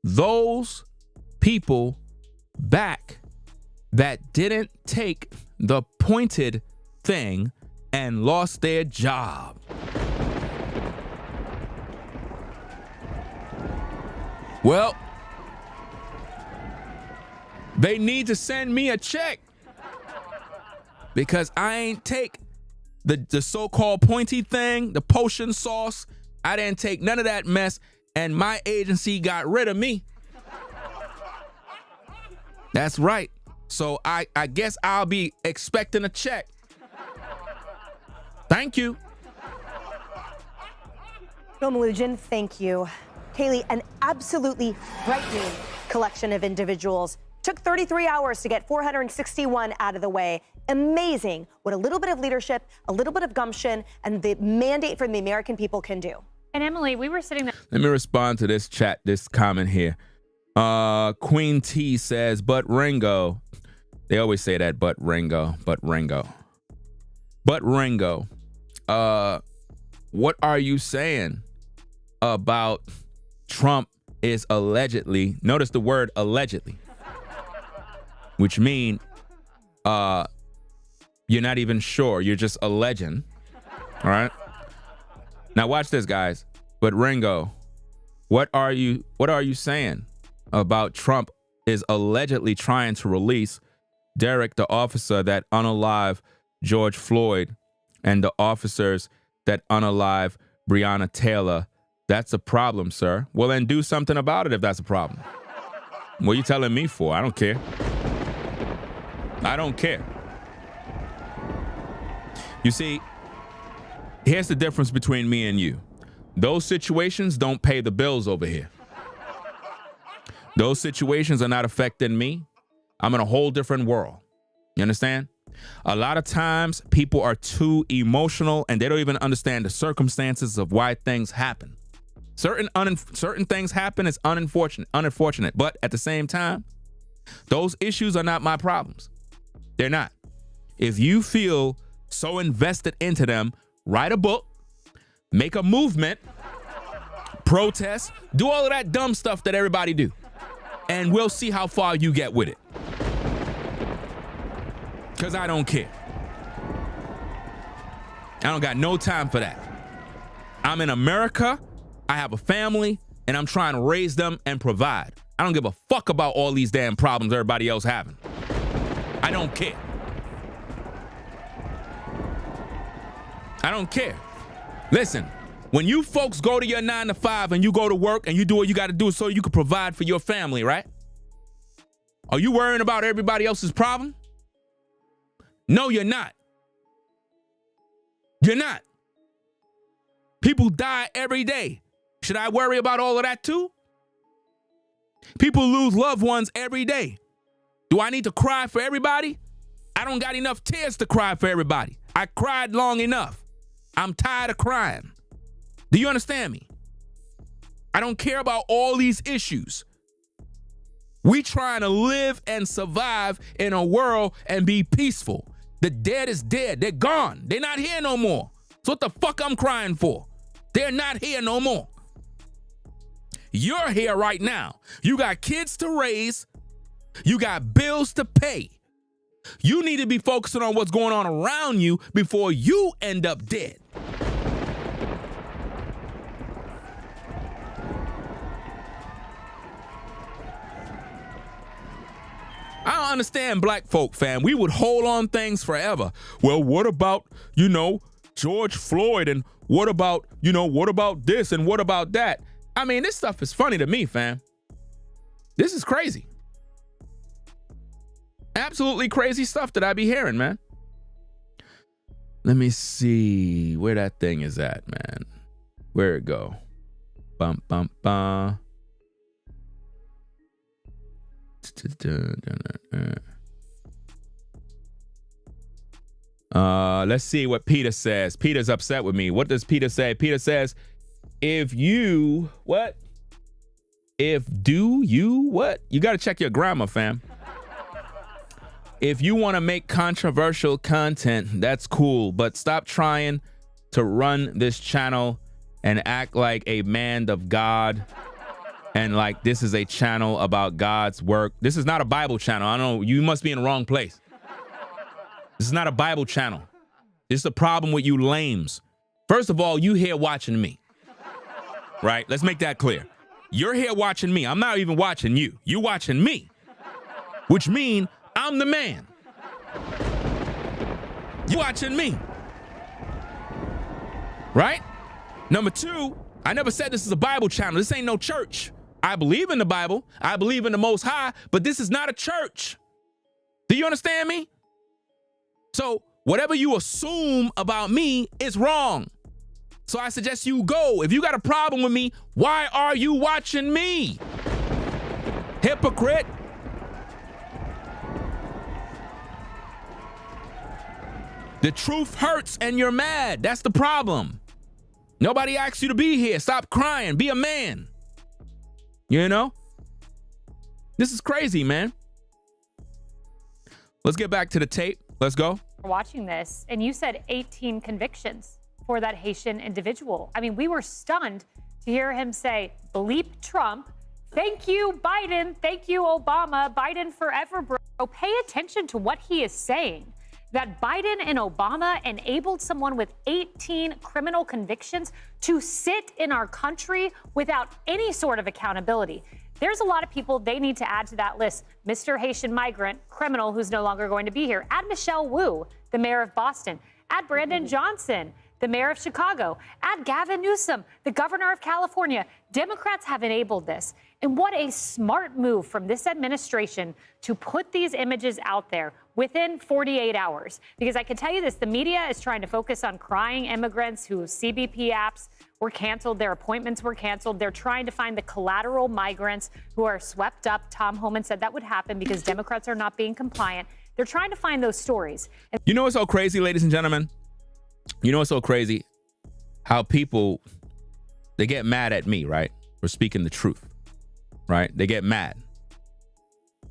those people back that didn't take the pointed thing and lost their job. Well, they need to send me a check because I ain't take the so-called pointy thing, the potion sauce. I didn't take none of that mess, and my agency got rid of me. That's right. So I guess I'll be expecting a check. Thank you. Bill Malugin, thank you. Kaylee, an absolutely frightening collection of individuals. Took 33 hours to get 461 out of the way. Amazing what a little bit of leadership, a little bit of gumption, and the mandate from the American people can do. And Emily, we were sitting there. Let me respond to this chat, this comment here. Queen T says, but Ringo. They always say that, but Ringo. What are you saying about Trump is allegedly, notice the word allegedly, which mean you're not even sure, you're just alleging, all right? Now watch this, guys. But Ringo, what are you saying about Trump is allegedly trying to release Derek, the officer that unalived George Floyd, and the officers that unalive Breonna Taylor? That's a problem, sir. Well, then do something about it if that's a problem. What are you telling me for? I don't care. I don't care. You see, here's the difference between me and you. Those situations don't pay the bills over here. Those situations are not affecting me. I'm in a whole different world. You understand? A lot of times people are too emotional and they don't even understand the circumstances of why things happen. Certain things happen. It's unfortunate. But at the same time, those issues are not my problems. They're not. If you feel so invested into them, write a book, make a movement, protest, do all of that dumb stuff that everybody do. And we'll see how far you get with it. Because I don't care. I don't got no time for that. I'm in America, I have a family, and I'm trying to raise them and provide. I don't give a fuck about all these damn problems everybody else having. I don't care. I don't care. Listen, when you folks go to your 9 to 5 and you go to work and you do what you got to do so you can provide for your family, right? Are you worrying about everybody else's problem? No, you're not. You're not. People die every day. Should I worry about all of that too? People lose loved ones every day. Do I need to cry for everybody? I don't got enough tears to cry for everybody. I cried long enough. I'm tired of crying. Do you understand me? I don't care about all these issues. We trying to live and survive in a world and be peaceful. The dead is dead. They're gone. They're not here no more. So what the fuck I'm crying for? They're not here no more. You're here right now. You got kids to raise. You got bills to pay. You need to be focusing on what's going on around you before you end up dead. I don't understand black folk, fam. We would hold on things forever. Well, what about, George Floyd, and what about this and what about that? I mean, this stuff is funny to me, fam. This is crazy. Absolutely crazy stuff that I be hearing, man. Let me see where that thing is at, man. Where it go? Bum, bum, bum. Let's see what Peter says. Peter's upset with me. What does Peter say? Peter says, you got to check your grammar, fam. If you want to make controversial content, that's cool, but stop trying to run this channel and act like a man of God and like this is a channel about God's work. This is not a Bible channel. I don't know. You must be in the wrong place. This is not a Bible channel. This is a problem with you lames. First of all, you here watching me, right? Let's make that clear. You're here watching me. I'm not even watching you. You watching me, which means I'm the man. You watching me, right? Number two, I never said this is a Bible channel. This ain't no church. I believe in the Bible. I believe in the Most High, but this is not a church. Do you understand me? So whatever you assume about me is wrong. So I suggest you go. If you got a problem with me, why are you watching me? Hypocrite. The truth hurts and you're mad. That's the problem. Nobody asked you to be here. Stop crying. Be a man. This is crazy, man. Let's get back to the tape. Let's go. Watching this, and you said 18 convictions for that Haitian individual. I mean, we were stunned to hear him say, bleep Trump, thank you, Biden, thank you, Obama, Biden forever, bro. Pay attention to what he is saying. That Biden and Obama enabled someone with 18 criminal convictions to sit in our country without any sort of accountability. There's a lot of people they need to add to that list. Mr. Haitian migrant, criminal who's no longer going to be here. Add Michelle Wu, the mayor of Boston. Add Brandon Johnson, the mayor of Chicago. Add Gavin Newsom, the governor of California. Democrats have enabled this. And what a smart move from this administration to put these images out there within 48 hours. Because I can tell you this, the media is trying to focus on crying immigrants whose CBP apps were canceled, their appointments were canceled. They're trying to find the collateral migrants who are swept up. Tom Homan said that would happen because Democrats are not being compliant. They're trying to find those stories. You know what's so crazy, ladies and gentlemen? You know what's so crazy? How people, they get mad at me, right? For speaking the truth, right? They get mad.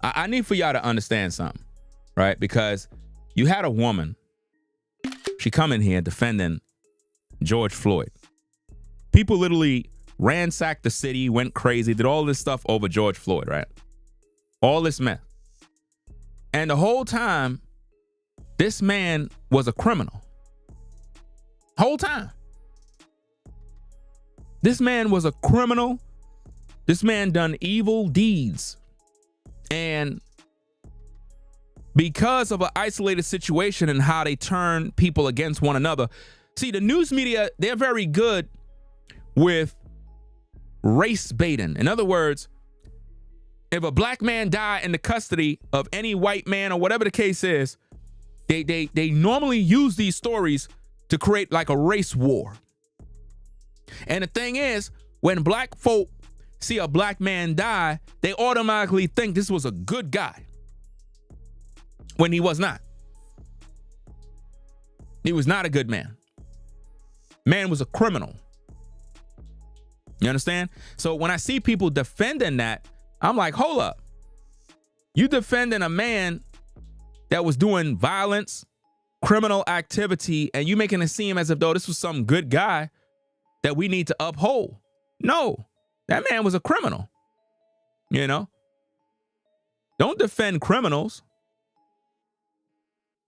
I need for y'all to understand something, right? Because you had a woman, she come in here defending George Floyd. People literally ransacked the city, went crazy, did all this stuff over George Floyd, right? All this mess. And the whole time, This man was a criminal. Whole time. This man was a criminal. This man done evil deeds. And because of an isolated situation and how they turn people against one another. See, the news media, they're very good with race baiting. In other words, if a black man die in the custody of any white man or whatever the case is, they normally use these stories to create like a race war. And the thing is, when black folk see a black man die, they automatically think this was a good guy when he was not. He was not a good man. Man was a criminal. You understand? So when I see people defending that, I'm like, hold up. You defending a man that was doing violence, criminal activity, and you making it seem as if though this was some good guy that we need to uphold. No, that man was a criminal. You know? Don't defend criminals.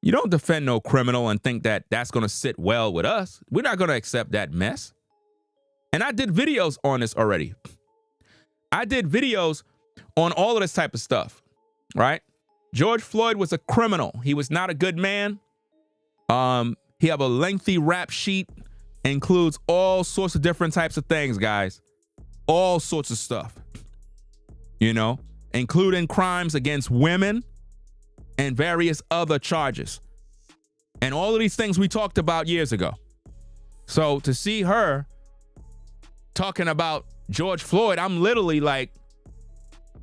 You don't defend no criminal and think that that's going to sit well with us. We're not going to accept that mess. And I did videos on this already. I did videos on all of this type of stuff, right? George Floyd was a criminal. He was not a good man. He have a lengthy rap sheet, includes all sorts of different types of things, guys. All sorts of stuff, you know, including crimes against women and various other charges. And all of these things we talked about years ago. So to see her talking about George Floyd, I'm literally like,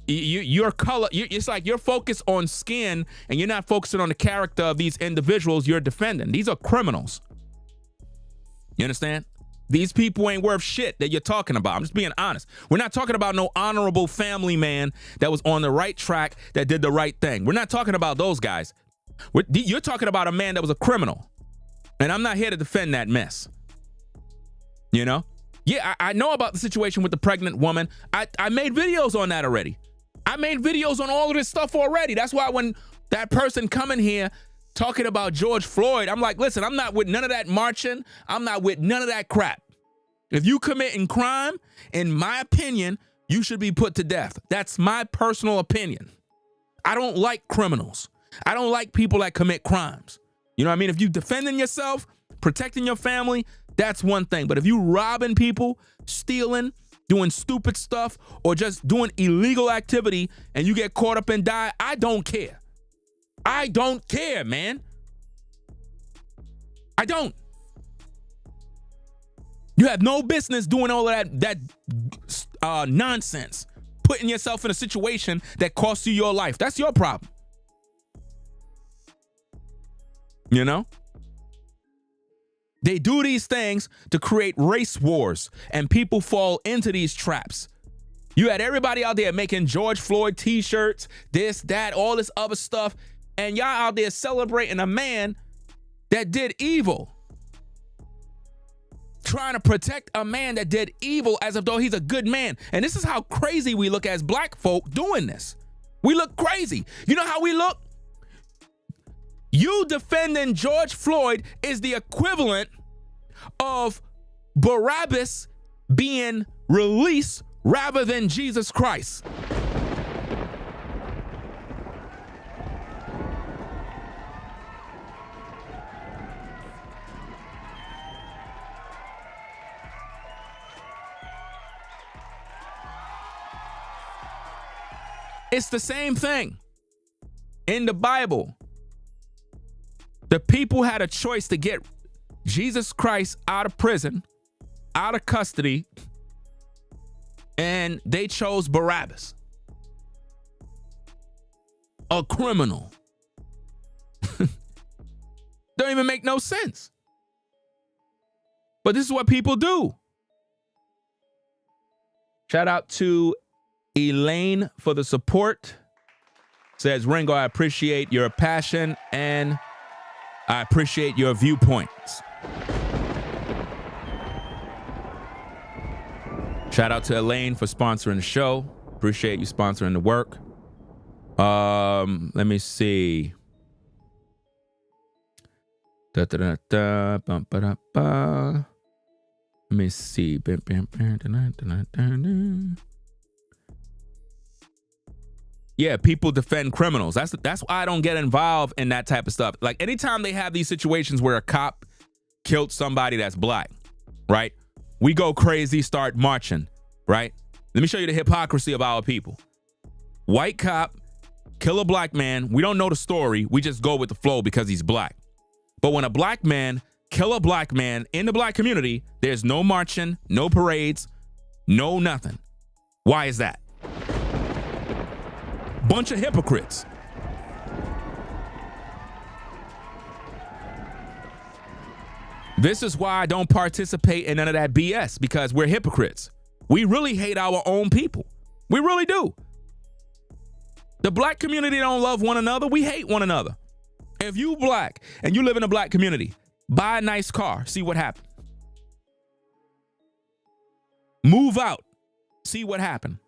your color, it's like you're focused on skin and you're not focusing on the character of these individuals you're defending. These are criminals. You understand? These people ain't worth shit that you're talking about. I'm just being honest. We're not talking about no honorable family man that was on the right track that did the right thing. We're not talking about those guys. You're talking about a man that was a criminal. And I'm not here to defend that mess. You know? Yeah, I know about the situation with the pregnant woman. I made videos on that already. I made videos on all of this stuff already. That's why when that person coming here talking about George Floyd, I'm like, listen, I'm not with none of that marching. I'm not with none of that crap. If you committing crime, in my opinion, you should be put to death. That's my personal opinion. I don't like criminals. I don't like people that commit crimes. You know what I mean? If you defending yourself, protecting your family, that's one thing. But if you robbing people, stealing, doing stupid stuff, or just doing illegal activity and you get caught up and die, I don't care. I don't care, man. I don't. You have no business doing all of that nonsense, putting yourself in a situation that costs you your life. That's your problem. You know? They do these things to create race wars, and people fall into these traps. You had everybody out there making George Floyd t-shirts, this, that, all this other stuff, and y'all out there celebrating a man that did evil. Trying to protect a man that did evil as if though he's a good man. And this is how crazy we look as black folk doing this. We look crazy. You know how we look? You defending George Floyd is the equivalent of Barabbas being released rather than Jesus Christ. It's the same thing. In the Bible, the people had a choice to get Jesus Christ out of prison, out of custody, and they chose Barabbas, a criminal. Don't even make no sense. But this is what people do. Shout out to Elaine for the support. Says, Ringo, I appreciate your passion and I appreciate your viewpoints. Shout out to Elaine for sponsoring the show. Appreciate you sponsoring the work. Let me see. Da, da, da, da, bum, ba, da, ba. Let me see. Yeah, people defend criminals. That's why I don't get involved in that type of stuff. Like anytime they have these situations where a cop killed somebody that's black, right? We go crazy, start marching, right? Let me show you the hypocrisy of our people. White cop, kill a black man. We don't know the story. We just go with the flow because he's black. But when a black man kill a black man in the black community, there's no marching, no parades, no nothing. Why is that? Bunch of hypocrites. This is why I don't participate in none of that BS, because we're hypocrites. We really hate our own people. We really do. The black community don't love one another. We hate one another. If you black and you live in a black community, buy a nice car, see what happened. Move out, see what happened.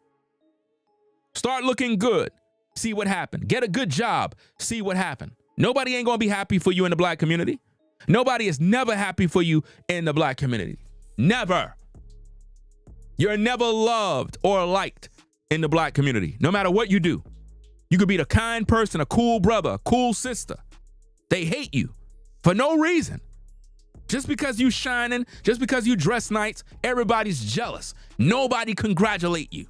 Start looking good, see what happened. Get a good job, see what happened. Nobody ain't gonna be happy for you in the black community. Nobody is never happy for you in the black community. Never. You're never loved or liked in the black community, no matter what you do. You could be the kind person, a cool brother, a cool sister. They hate you for no reason. Just because you shining, just because you dress nice, everybody's jealous. Nobody congratulate you.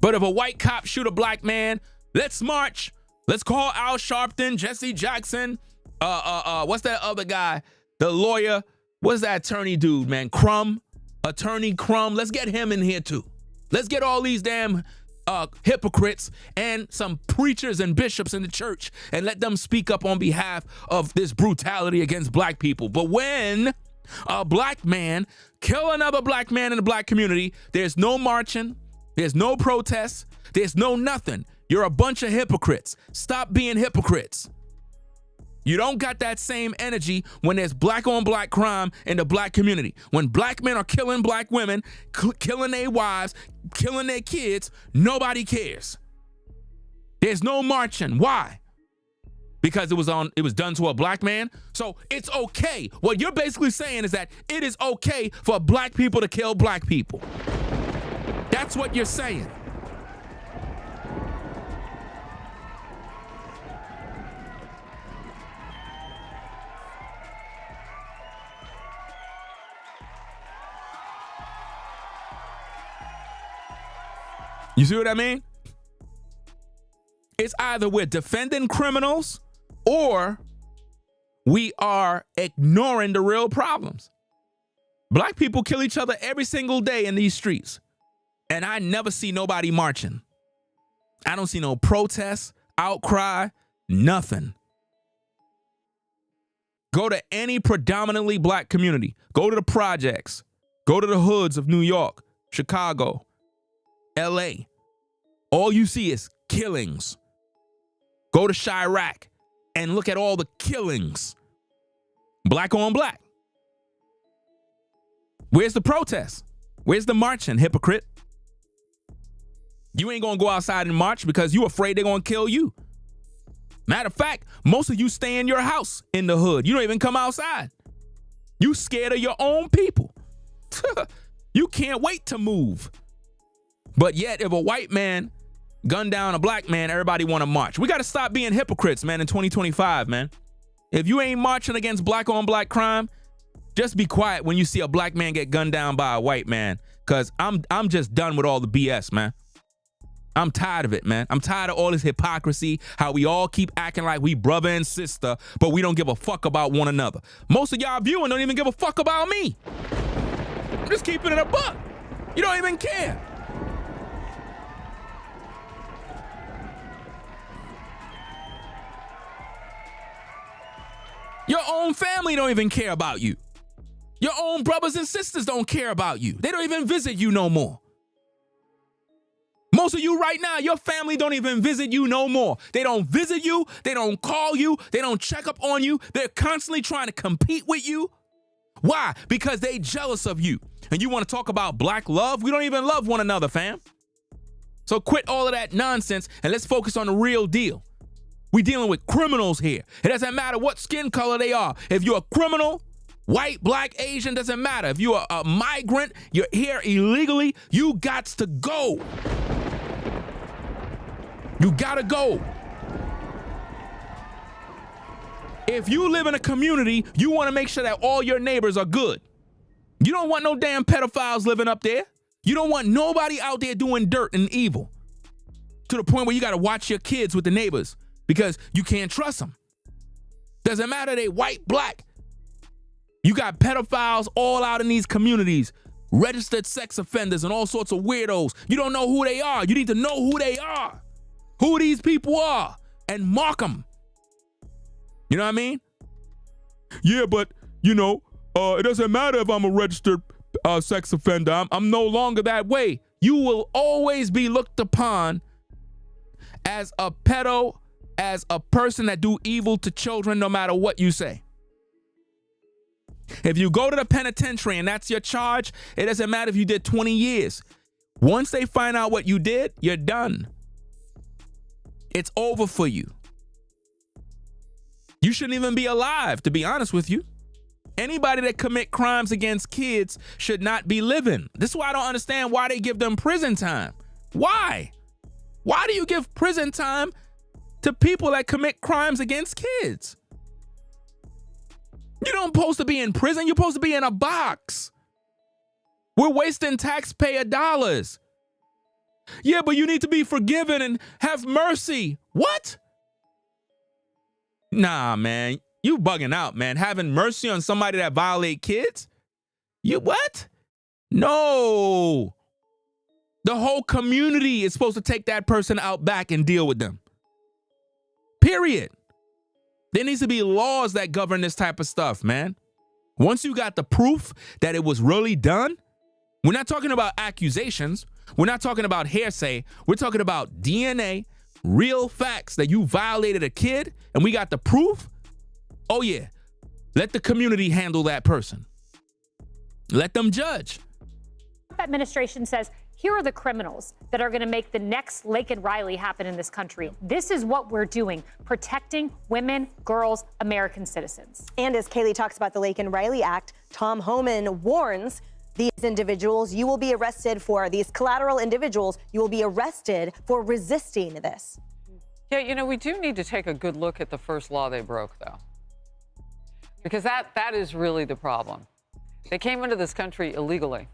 But if a white cop shoot a black man, let's march. Let's call Al Sharpton, Jesse Jackson. What's that other guy? The lawyer. What's that attorney dude, man? Crumb. Attorney Crumb. Let's get him in here too. Let's get all these damn hypocrites and some preachers and bishops in the church and let them speak up on behalf of this brutality against black people. But when a black man kill another black man in the black community, there's no marching, there's no protests, there's no nothing. You're a bunch of hypocrites. Stop being hypocrites. You don't got that same energy when there's black on black crime in the black community. When black men are killing black women, killing their wives, killing their kids, nobody cares. There's no marching. Why? Because it was done to a black man. So it's okay. What you're basically saying is that it is okay for black people to kill black people. That's what you're saying. You see what I mean? It's either we're defending criminals or we are ignoring the real problems. Black people kill each other every single day in these streets. And I never see nobody marching. I don't see no protests, outcry, nothing. Go to any predominantly black community. Go to the projects. Go to the hoods of New York, Chicago, LA. All you see is killings. Go to Chirac and look at all the killings. Black on black. Where's the protest? Where's the marching, hypocrite? You ain't gonna go outside and march because you afraid they're gonna kill you. Matter of fact, most of you stay in your house in the hood. You don't even come outside. You scared of your own people. You can't wait to move. But yet, if a white man gunned down a black man, everybody want to march. We got to stop being hypocrites, man, in 2025, man. If you ain't marching against black on black crime, just be quiet when you see a black man get gunned down by a white man, because I'm just done with all the BS, man. I'm tired of it, man. I'm tired of all this hypocrisy, how we all keep acting like we brother and sister, but we don't give a fuck about one another. Most of y'all viewing don't even give a fuck about me. I'm just keeping it a buck. You don't even care. Your own family don't even care about you. Your own brothers and sisters don't care about you. They don't even visit you no more. Most of you right now, your family don't even visit you no more. They don't visit you. They don't call you. They don't check up on you. They're constantly trying to compete with you. Why? Because they jealous of you. And you want to talk about black love? We don't even love one another, fam. So quit all of that nonsense and let's focus on the real deal. We dealing with criminals here. It doesn't matter what skin color they are. If you're a criminal, white, black, Asian, doesn't matter. If you're a migrant, you're here illegally, you gots to go. You gotta go. If you live in a community, you want to make sure that all your neighbors are good. You don't want no damn pedophiles living up there. You don't want nobody out there doing dirt and evil to the point where you got to watch your kids with the neighbors because you can't trust them. Doesn't matter they white, black. You got pedophiles all out in these communities, registered sex offenders and all sorts of weirdos. You don't know who they are. You need to know who they are, who these people are, and mark them. You know what I mean? Yeah, but, you know, it doesn't matter if I'm a registered sex offender. I'm no longer that way. You will always be looked upon as a pedo, as a person that do evil to children, no matter what you say. If you go to the penitentiary and that's your charge, it doesn't matter if you did 20 years. Once they find out what you did, you're done. It's over for you. You shouldn't even be alive, to be honest with you. Anybody that commit crimes against kids should not be living. This is why I don't understand why they give them prison time. Why? Why do you give prison time to people that commit crimes against kids? You don't supposed to be in prison. You're supposed to be in a box. We're wasting taxpayer dollars. Yeah, but you need to be forgiven and have mercy. What? Nah, man. You bugging out, man. Having mercy on somebody that violate kids? You what? No. The whole community is supposed to take that person out back and deal with them. Period. There needs to be laws that govern this type of stuff, man. Once you got the proof that it was really done, we're not talking about accusations. We're not talking about hearsay. We're talking about DNA, real facts that you violated a kid, and we got the proof. Oh, yeah. Let the community handle that person. Let them judge. The administration says, here are the criminals that are going to make the next Laken Riley happen in this country. This is what we're doing, protecting women, girls, American citizens. And as Kaylee talks about the Laken Riley Act, Tom Homan warns these individuals, you will be arrested for these collateral individuals. You will be arrested for resisting this. Yeah, you know, we do need to take a good look at the first law they broke, though, because that is really the problem. They came into this country illegally.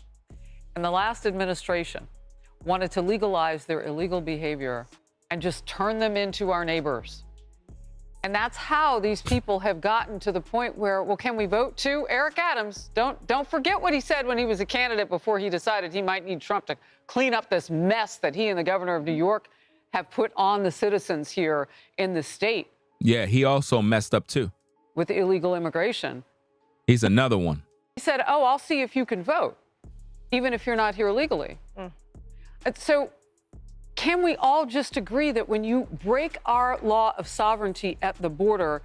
And the last administration wanted to legalize their illegal behavior and just turn them into our neighbors. And that's how these people have gotten to the point where, well, can we vote too? Eric Adams, don't forget what he said when he was a candidate before he decided he might need Trump to clean up this mess that he and the governor of New York have put on the citizens here in the state. Yeah, he also messed up too. With illegal immigration. He's another one. He said, oh, I'll see if you can vote, even if you're not here legally. So can we all just agree that when you break our law of sovereignty at the border,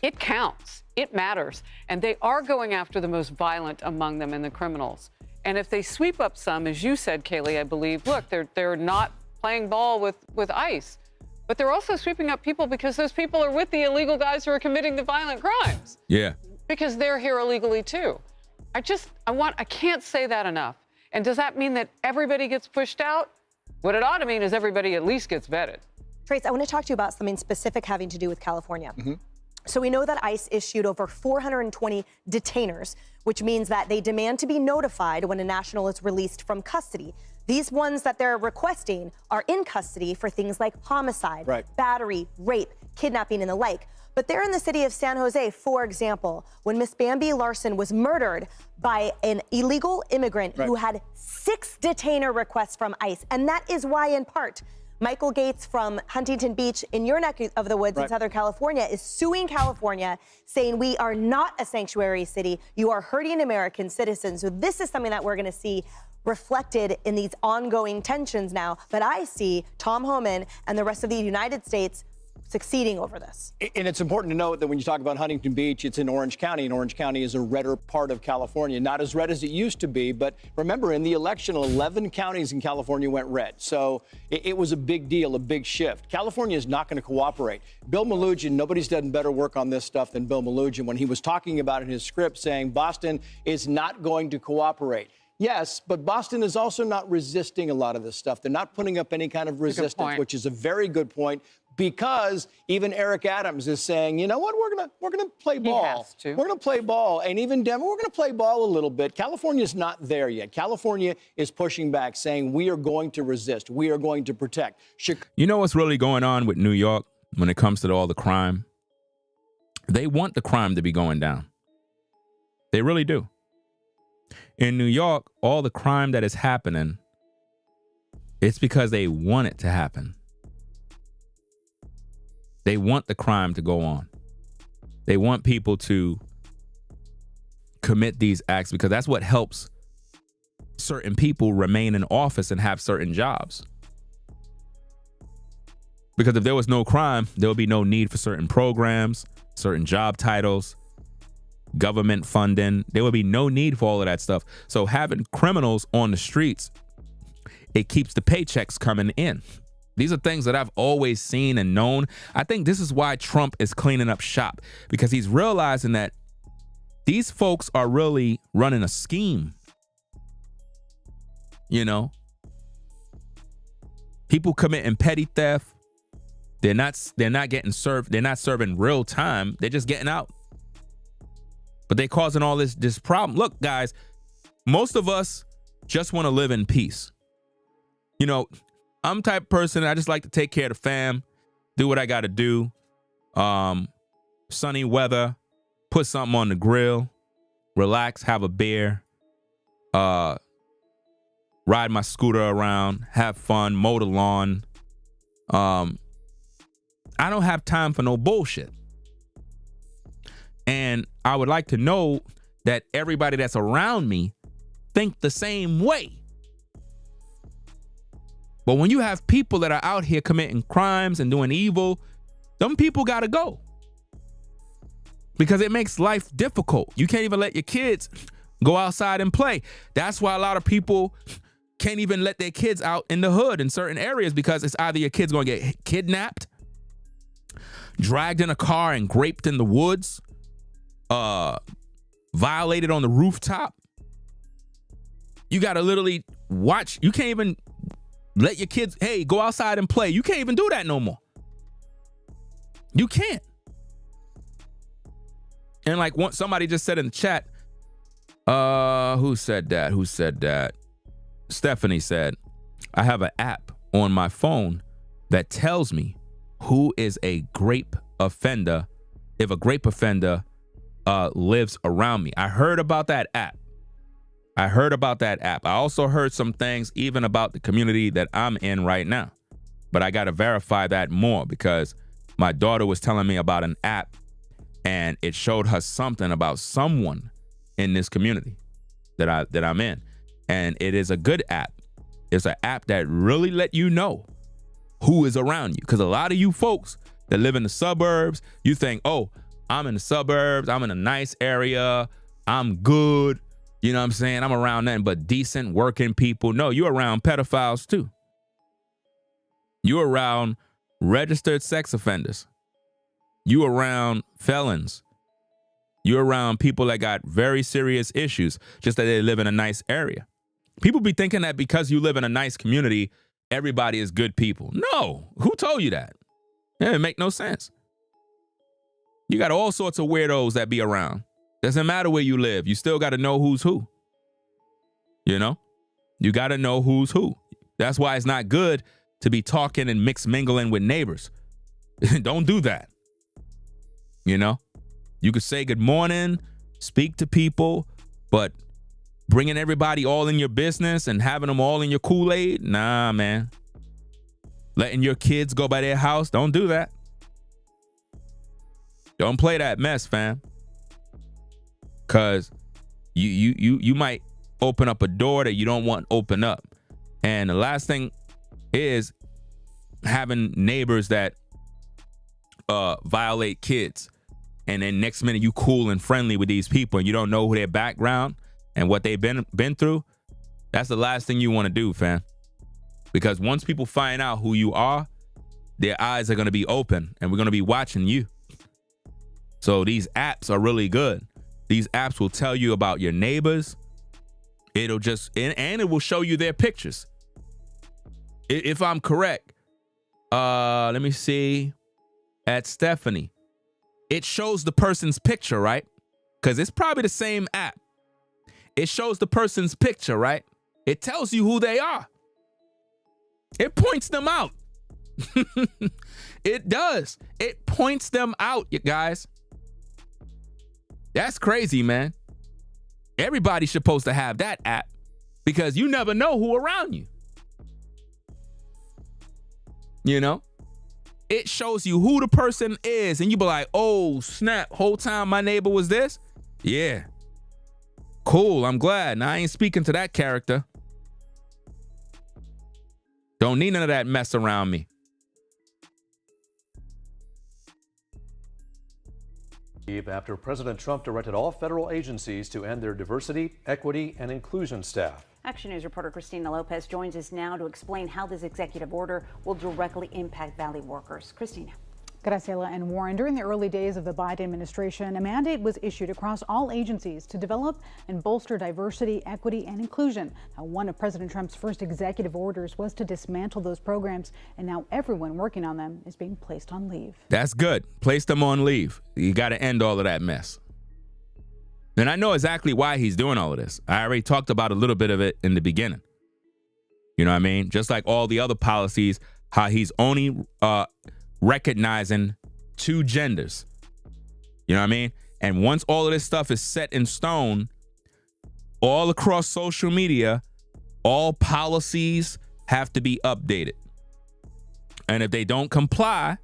it counts, it matters, and they are going after the most violent among them and the criminals. And if they sweep up some, as you said, Kaylee, I believe, look, they're not playing ball with ICE, but they're also sweeping up people because those people are with the illegal guys who are committing the violent crimes. Yeah. Because they're here illegally too. I can't say that enough. And does that mean that everybody gets pushed out? What it ought to mean is everybody at least gets vetted. Trace, I want to talk to you about something specific having to do with California. So we know that ICE issued over 420 detainers, which means that they demand to be notified when a national is released from custody. These ones that they're requesting are in custody for things like homicide, battery, rape, kidnapping, and the like. But they're in the city of San Jose, for example, when Miss Bambi Larson was murdered by an illegal immigrant who had 6 detainer requests from ICE. And that is why, in part, Michael Gates from Huntington Beach in your neck of the woods in Southern California is suing California, saying we are not a sanctuary city. You are hurting American citizens. So this is something that we're going to see reflected in these ongoing tensions now. But I see Tom Homan and the rest of the United States succeeding over this. And it's important to note that when you talk about Huntington Beach, it's in Orange County, and Orange County is a redder part of California. Not as red as it used to be, but remember, in the election, 11 counties in California went red. So it was a big deal, a big shift. California is not going to cooperate. Bill Melugin, nobody's done better work on this stuff than Bill Melugin when he was talking about in his script saying Boston is not going to cooperate. Yes, but Boston is also not resisting a lot of this stuff. They're not putting up any kind of resistance, which is a very good point, because even Eric Adams is saying, you know what, we're gonna play ball. He has to. We're gonna play ball, and even Denver, we're gonna play ball a little bit. California's not there yet. California is pushing back, saying we are going to resist, we are going to protect. You know what's really going on with New York when it comes to all the crime? They want the crime to be going down. They really do. In New York, all the crime that is happening, it's because they want it to happen. They want the crime to go on. They want people to commit these acts because that's what helps certain people remain in office and have certain jobs. Because if there was no crime, there would be no need for certain programs, certain job titles, government funding. There would be no need for all of that stuff. So having criminals on the streets, it keeps the paychecks coming in. These are things that I've always seen and known. I think this is why Trump is cleaning up shop, because he's realizing that these folks are really running a scheme. You know, people committing petty theft. They're not getting served. They're not serving real time. They're just getting out. But they're causing all this problem. Look, guys, most of us just want to live in peace. You know, I'm the type of person, I just like to take care of the fam, do what I got to do. Sunny weather, put something on the grill, relax, have a beer, ride my scooter around, have fun, mow the lawn. I don't have time for no bullshit. And I would like to know that everybody that's around me think the same way. But when you have people that are out here committing crimes and doing evil, them people gotta go. Because it makes life difficult. You can't even let your kids go outside and play. That's why a lot of people can't even let their kids out in the hood in certain areas, because it's either your kid's gonna get kidnapped, dragged in a car and raped in the woods, violated on the rooftop. You gotta literally watch. You can't even let your kids, hey, go outside and play. You can't even do that no more. You can't. And like somebody just said in the chat, who said that? Stephanie said, I have an app on my phone that tells me who is a grape offender, if a grape offender lives around me. I heard about that app. I also heard some things even about the community that I'm in right now. But I got to verify that more, because my daughter was telling me about an app and it showed her something about someone in this community that I'm in. And it is a good app. It's an app that really let you know who is around you. Because a lot of you folks that live in the suburbs, you think, oh, I'm in the suburbs, I'm in a nice area, I'm good. You know what I'm saying? I'm around nothing but decent working people. No, you're around pedophiles too. You're around registered sex offenders. You're around felons. You're around people that got very serious issues, just that they live in a nice area. People be thinking that because you live in a nice community, everybody is good people. No, who told you that? It make no sense. You got all sorts of weirdos that be around. Doesn't matter where you live. You still got to know who's who. You know? You got to know who's who. That's why it's not good to be talking and mingling with neighbors. Don't do that. You know? You could say good morning, speak to people, but bringing everybody all in your business and having them all in your Kool-Aid? Nah, man. Letting your kids go by their house? Don't do that. Don't play that mess, fam. Because you might open up a door that you don't want open up. And the last thing is having neighbors that violate kids, and then next minute you cool and friendly with these people and you don't know who their background and what they've been through, that's the last thing you want to do, fam. Because once people find out who you are, their eyes are going to be open and we're going to be watching you. So these apps are really good. These apps will tell you about your neighbors. It'll just, and it will show you their pictures. If I'm correct, let me see, at Stephanie, it shows the person's picture, right? Because it's probably the same app. It shows the person's picture, right? It tells you who they are. It points them out. It does. It points them out, you guys. That's crazy, man. Everybody's supposed to have that app because you never know who around you. You know? It shows you who the person is and you be like, oh, snap, whole time my neighbor was this? Yeah. Cool, I'm glad. Now I ain't speaking to that character. Don't need none of that mess around me. After President Trump directed all federal agencies to end their diversity, equity, and inclusion staff. Action News reporter Christina Lopez joins us now to explain how this executive order will directly impact Valley workers. Christina. Graciela and Warren, during the early days of the Biden administration, a mandate was issued across all agencies to develop and bolster diversity, equity, and inclusion. Now, one of President Trump's first executive orders was to dismantle those programs, and now everyone working on them is being placed on leave. That's good. Place them on leave. You got to end all of that mess. And I know exactly why he's doing all of this. I already talked about a little bit of it in the beginning. You know what I mean? Just like all the other policies, how he's only recognizing two genders. You know what I mean? And once all of this stuff is set in stone, all across social media, all policies have to be updated. And if they don't comply,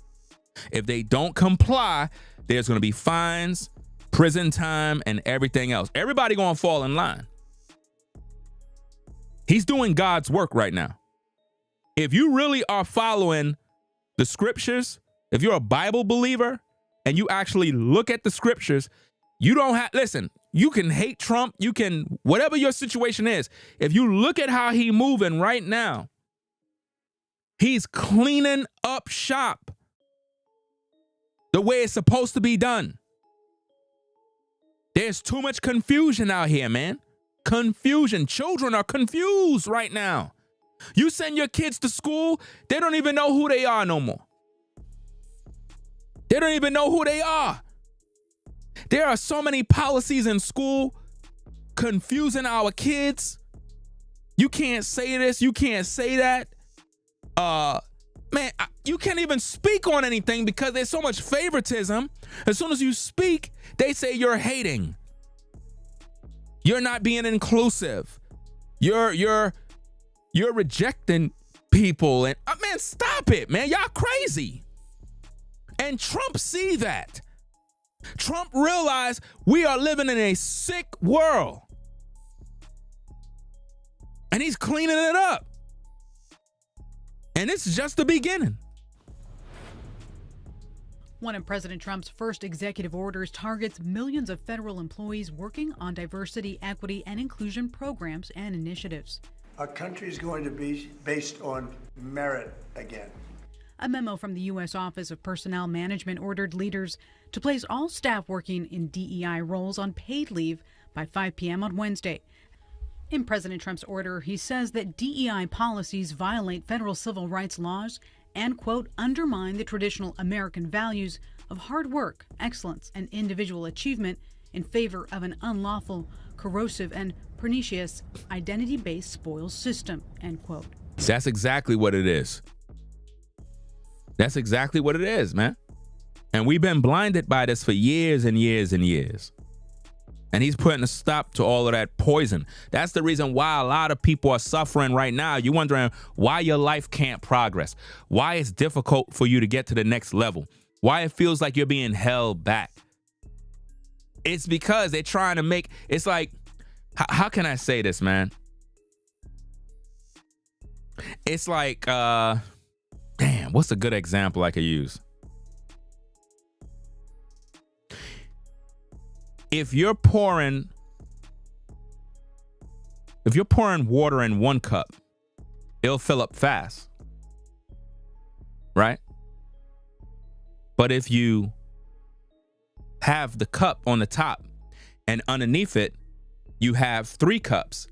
there's going to be fines, prison time, and everything else. Everybody going to fall in line. He's doing God's work right now. If you really are following the scriptures, if you're a Bible believer and you actually look at the scriptures, you don't have, listen, you can hate Trump, you can, whatever your situation is. If you look at how he's moving right now, he's cleaning up shop the way it's supposed to be done. There's too much confusion out here, man. Confusion. Children are confused right now. You send your kids to school, they don't even know who they are no more. They don't even know who they are. There are so many policies in school confusing our kids. You can't say this, you can't say that. Man, you can't even speak on anything because there's so much favoritism. As soon as you speak, they say you're hating. You're not being inclusive. You're rejecting people. And man, stop it, man. Y'all crazy. And Trump see that. Trump realized we are living in a sick world. And he's cleaning it up. And it's just the beginning. One of President Trump's first executive orders targets millions of federal employees working on diversity, equity, and inclusion programs and initiatives. Our country is going to be based on merit again. A memo from the U.S. Office of Personnel Management ordered leaders to place all staff working in DEI roles on paid leave by 5 p.m. on Wednesday. In President Trump's order, he says that DEI policies violate federal civil rights laws and, quote, undermine the traditional American values of hard work, excellence, and individual achievement in favor of an unlawful, corrosive, and pernicious identity-based spoils system, end quote. That's exactly what it is. That's exactly what it is, man. And we've been blinded by this for years and years and years. And he's putting a stop to all of that poison. That's the reason why a lot of people are suffering right now. You're wondering why your life can't progress, why it's difficult for you to get to the next level, why it feels like you're being held back. It's because they're trying to make, it's like, how can I say this, man? It's like, damn, what's a good example I could use? if you're pouring water in one cup, it'll fill up fast, right? But if you have the cup on the top and underneath it, you have 3 cups,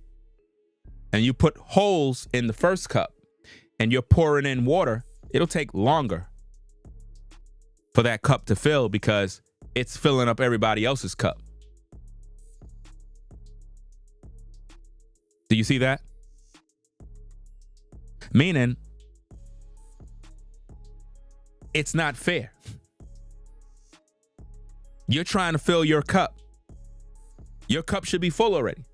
and you put holes in the first cup and you're pouring in water, it'll take longer for that cup to fill because it's filling up everybody else's cup. Do you see that? Meaning, it's not fair. You're trying to fill your cup. Your cup should be full already.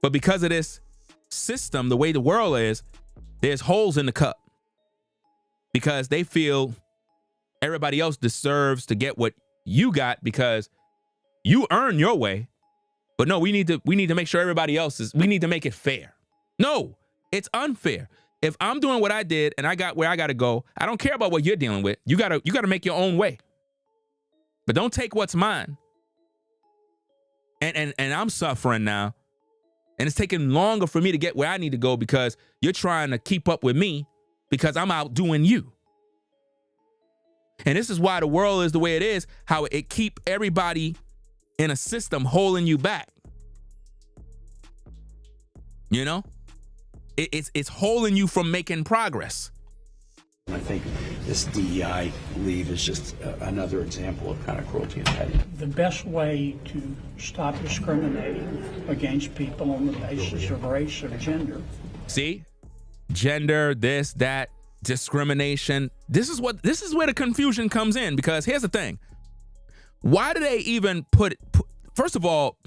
But because of this system, the way the world is, there's holes in the cup. Because they feel everybody else deserves to get what you got because you earn your way. But no, we need to make sure everybody else is, we need to make it fair. No, it's unfair. If I'm doing what I did and I got where I got to go, I don't care about what you're dealing with. You got to make your own way. But don't take what's mine. And I'm suffering now. And it's taking longer for me to get where I need to go because you're trying to keep up with me because I'm outdoing you. And this is why the world is the way it is, how it keep everybody in a system holding you back. You know? It's holding you from making progress. I think this DEI leave is just another example of kind of cruelty and petty. The best way to stop discriminating against people on the basis of race or gender. See? Gender, this, that, discrimination. This is where the confusion comes in, because here's the thing. Why do they even put first of all,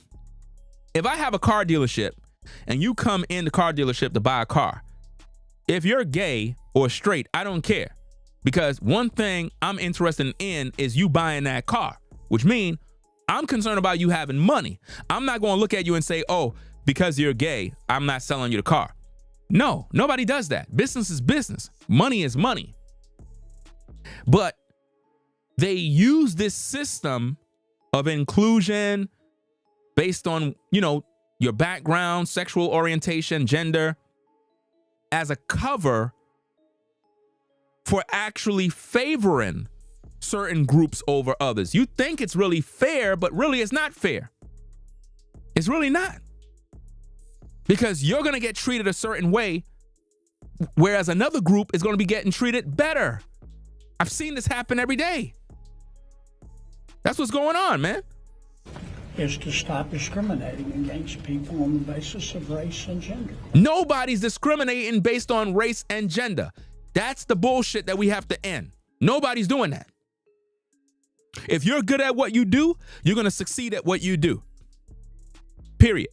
if I have a car dealership and you come in the car dealership to buy a car, if you're gay or straight, I don't care. Because one thing I'm interested in is you buying that car, which means I'm concerned about you having money. I'm not going to look at you and say, oh, because you're gay, I'm not selling you the car. No, nobody does that. Business is business. Money is money. But they use this system of inclusion based on, your background, sexual orientation, gender, as a cover for actually favoring certain groups over others. You think it's really fair, but really it's not fair. It's really not. Because you're going to get treated a certain way, whereas another group is going to be getting treated better. I've seen this happen every day. That's what's going on, man. Is to stop discriminating against people on the basis of race and gender. Nobody's discriminating based on race and gender. That's the bullshit that we have to end. Nobody's doing that. If you're good at what you do, you're going to succeed at what you do. Period.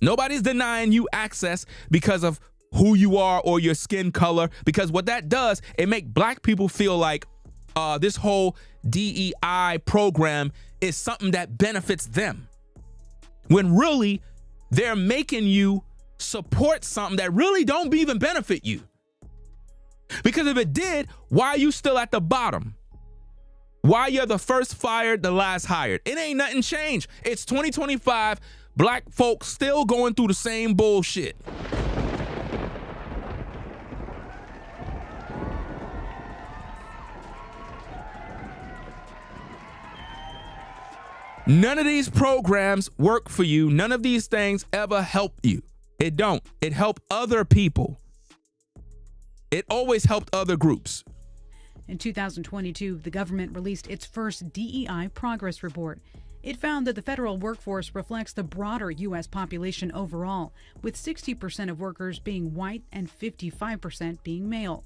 Nobody's denying you access because of who you are or your skin color, because what that does, it makes black people feel like this whole DEI program is something that benefits them, when really they're making you support something that really don't even benefit you. Because if it did, why are you still at the bottom? Why you're the first fired, the last hired? It ain't nothing changed. It's 2025. Black folks still going through the same bullshit. None of these programs work for you. None of these things ever help you. It don't. It helped other people. It always helped other groups. In 2022, the government released its first DEI progress report. It found that the federal workforce reflects the broader U.S. population overall, with 60% of workers being white and 55% being male.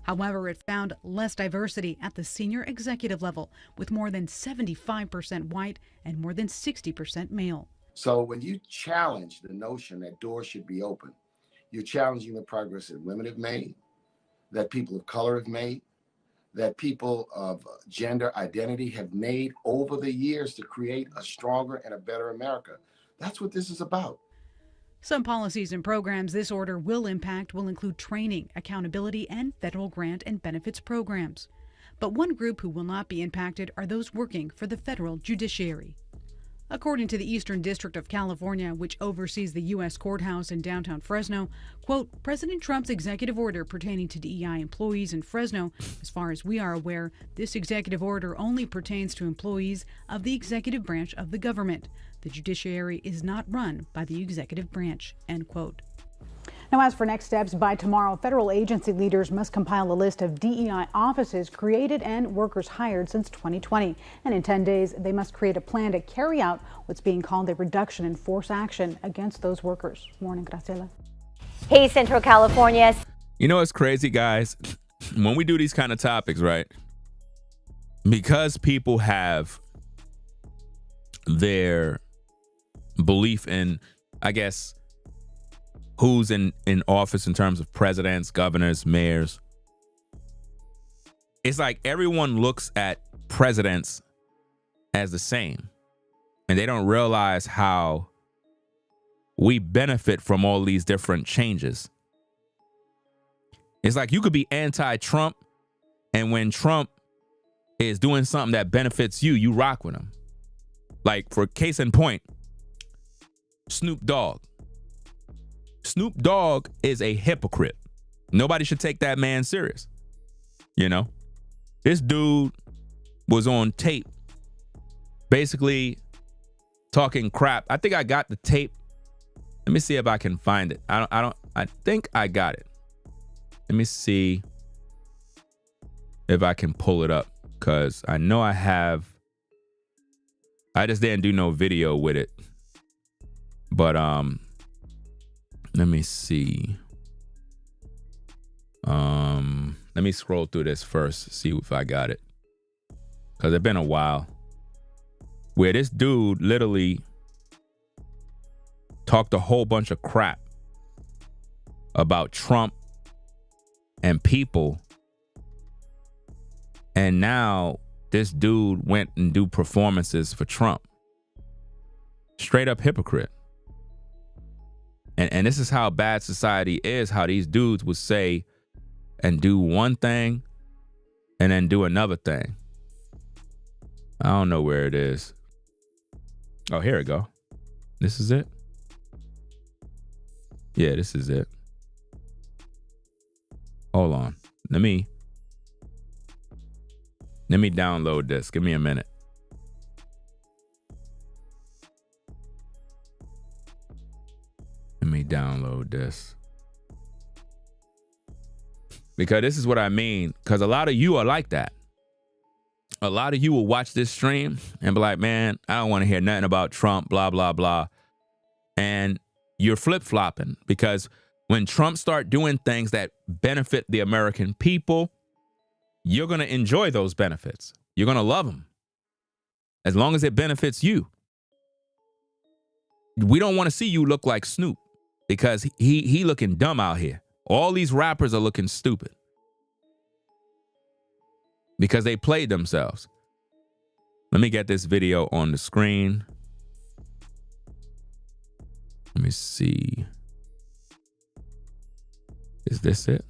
However, it found less diversity at the senior executive level, with more than 75% white and more than 60% male. So when you challenge the notion that doors should be open, you're challenging the progress that women have made, that people of color have made, that people of gender identity have made over the years to create a stronger and a better America. That's what this is about. Some policies and programs this order will impact will include training, accountability, and federal grant and benefits programs. But one group who will not be impacted are those working for the federal judiciary. According to the Eastern District of California, which oversees the U.S. courthouse in downtown Fresno, quote, President Trump's executive order pertaining to DEI employees in Fresno, as far as we are aware, this executive order only pertains to employees of the executive branch of the government. The judiciary is not run by the executive branch, end quote. Now, as for next steps, by tomorrow, federal agency leaders must compile a list of DEI offices created and workers hired since 2020. And in 10 days, they must create a plan to carry out what's being called a reduction in force action against those workers. Morning, Graciela. Hey, Central California. You know what's crazy, guys? When we do these kind of topics, right? Because people have their belief in, I guess, who's in office in terms of presidents, governors, mayors. It's like everyone looks at presidents as the same. And they don't realize how we benefit from all these different changes. It's like you could be anti-Trump, and when Trump is doing something that benefits you, you rock with him. Like, for case in point, Snoop Dogg. Snoop Dogg is a hypocrite. Nobody should take that man serious. You know, this dude was on tape basically talking crap. I think I got the tape. Let me see if I can find it. I think I got it. Let me see if I can pull it up, because I know I have. I just didn't do no video with it. But let me see. Let me scroll through this first, see if I got it. Because it's been a while. Where this dude literally talked a whole bunch of crap about Trump and people. And now this dude went and do performances for Trump. Straight up hypocrite. And this is how bad society is, how these dudes would say and do one thing and then do another thing. I don't know where it is. Oh, here we go. This is it? Yeah, this is it. Hold on. Let me download this. Give me a minute. Let me download this. Because this is what I mean. Because a lot of you are like that. A lot of you will watch this stream and be like, man, I don't want to hear nothing about Trump, blah, blah, blah. And you're flip-flopping. Because when Trump start doing things that benefit the American people, you're going to enjoy those benefits. You're going to love them. As long as it benefits you. We don't want to see you look like Snoop. Because he looking dumb out here. All these rappers are looking stupid. Because they played themselves. Let me get this video on the screen. Let me see. Is this it?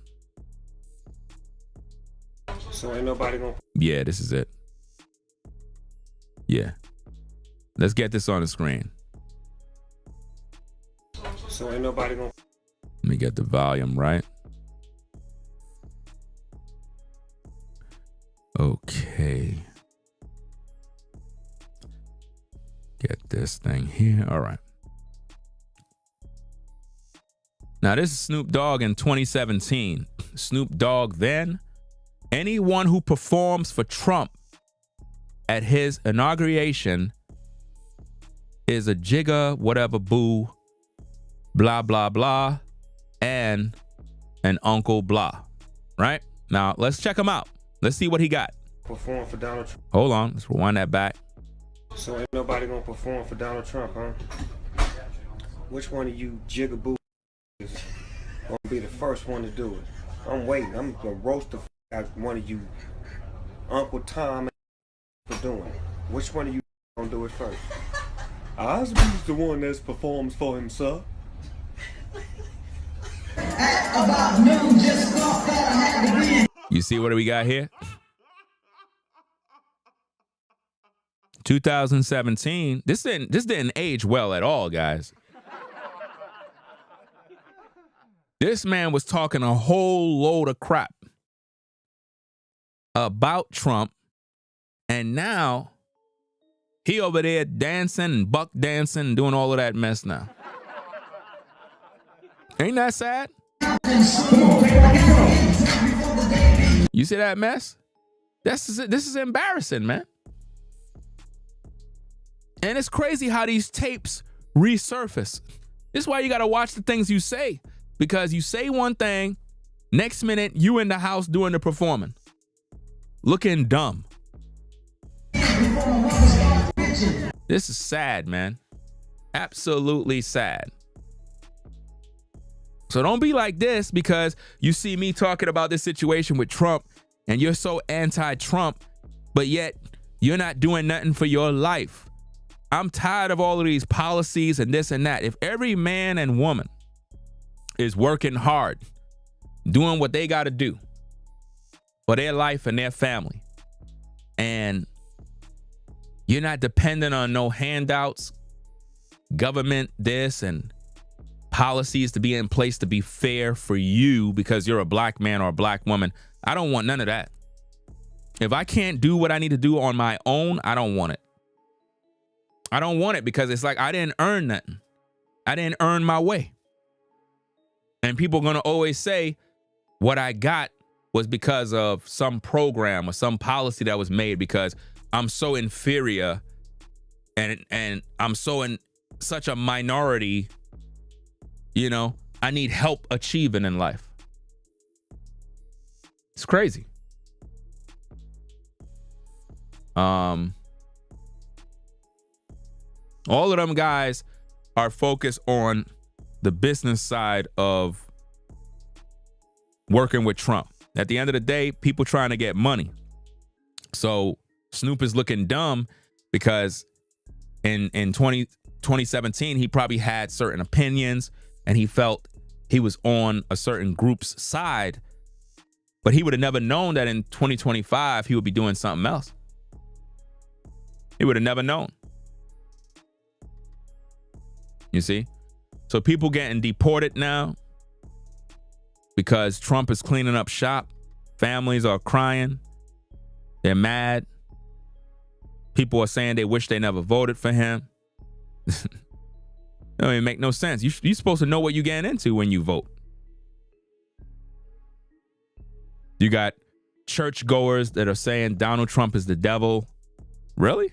So ain't nobody gonna... Yeah, this is it. Yeah. Let's get this on the screen. So ain't nobody gonna... Let me get the volume right. Okay. Get this thing here. All right. Now, this is Snoop Dogg in 2017. Snoop Dogg then. Anyone who performs for Trump at his inauguration is a jigger, whatever, boo, blah, blah, blah, and an Uncle Blah. Right? Now, let's check him out. Let's see what he got. Perform for Donald Trump. Hold on. Let's rewind that back. So ain't nobody gonna perform for Donald Trump, huh? Which one of you jigaboo is gonna be the first one to do it? I'm waiting. I'm gonna roast the out one of you Uncle Tom for doing it. Which one of you gonna do it first? Osby's the one that performs for himself. You see what we got here? 2017. This didn't age well at all, guys. This man was talking a whole load of crap about Trump, and now he over there dancing and buck dancing and doing all of that mess now. Ain't that sad? You see that mess? This is embarrassing, man. And it's crazy how these tapes resurface. This is why you got to watch the things you say, because you say one thing, next minute you in the house doing the performing, looking dumb. This is sad, man. Absolutely sad. So don't be like this because you see me talking about this situation with Trump and you're so anti-Trump, but yet you're not doing nothing for your life. I'm tired of all of these policies and this and that. If every man and woman is working hard, doing what they got to do for their life and their family, and you're not dependent on no handouts, government this and policies to be in place to be fair for you because you're a black man or a black woman, I don't want none of that. If I can't do what I need to do on my own, I don't want it. I don't want it because it's like I didn't earn nothing. I didn't earn my way. And people are going to always say what I got was because of some program or some policy that was made because I'm so inferior and I'm so in such a minority, you know, I need help achieving in life. It's crazy. All of them guys are focused on the business side of working with Trump. At the end of the day, people trying to get money. So Snoop is looking dumb because in 2017, he probably had certain opinions and he felt he was on a certain group's side, but he would have never known that in 2025, he would be doing something else. He would have never known. You see? So people getting deported now because Trump is cleaning up shop. Families are crying. They're mad. People are saying they wish they never voted for him. That don't even make no sense. You're supposed to know what you're getting into when you vote. You got churchgoers that are saying Donald Trump is the devil. Really?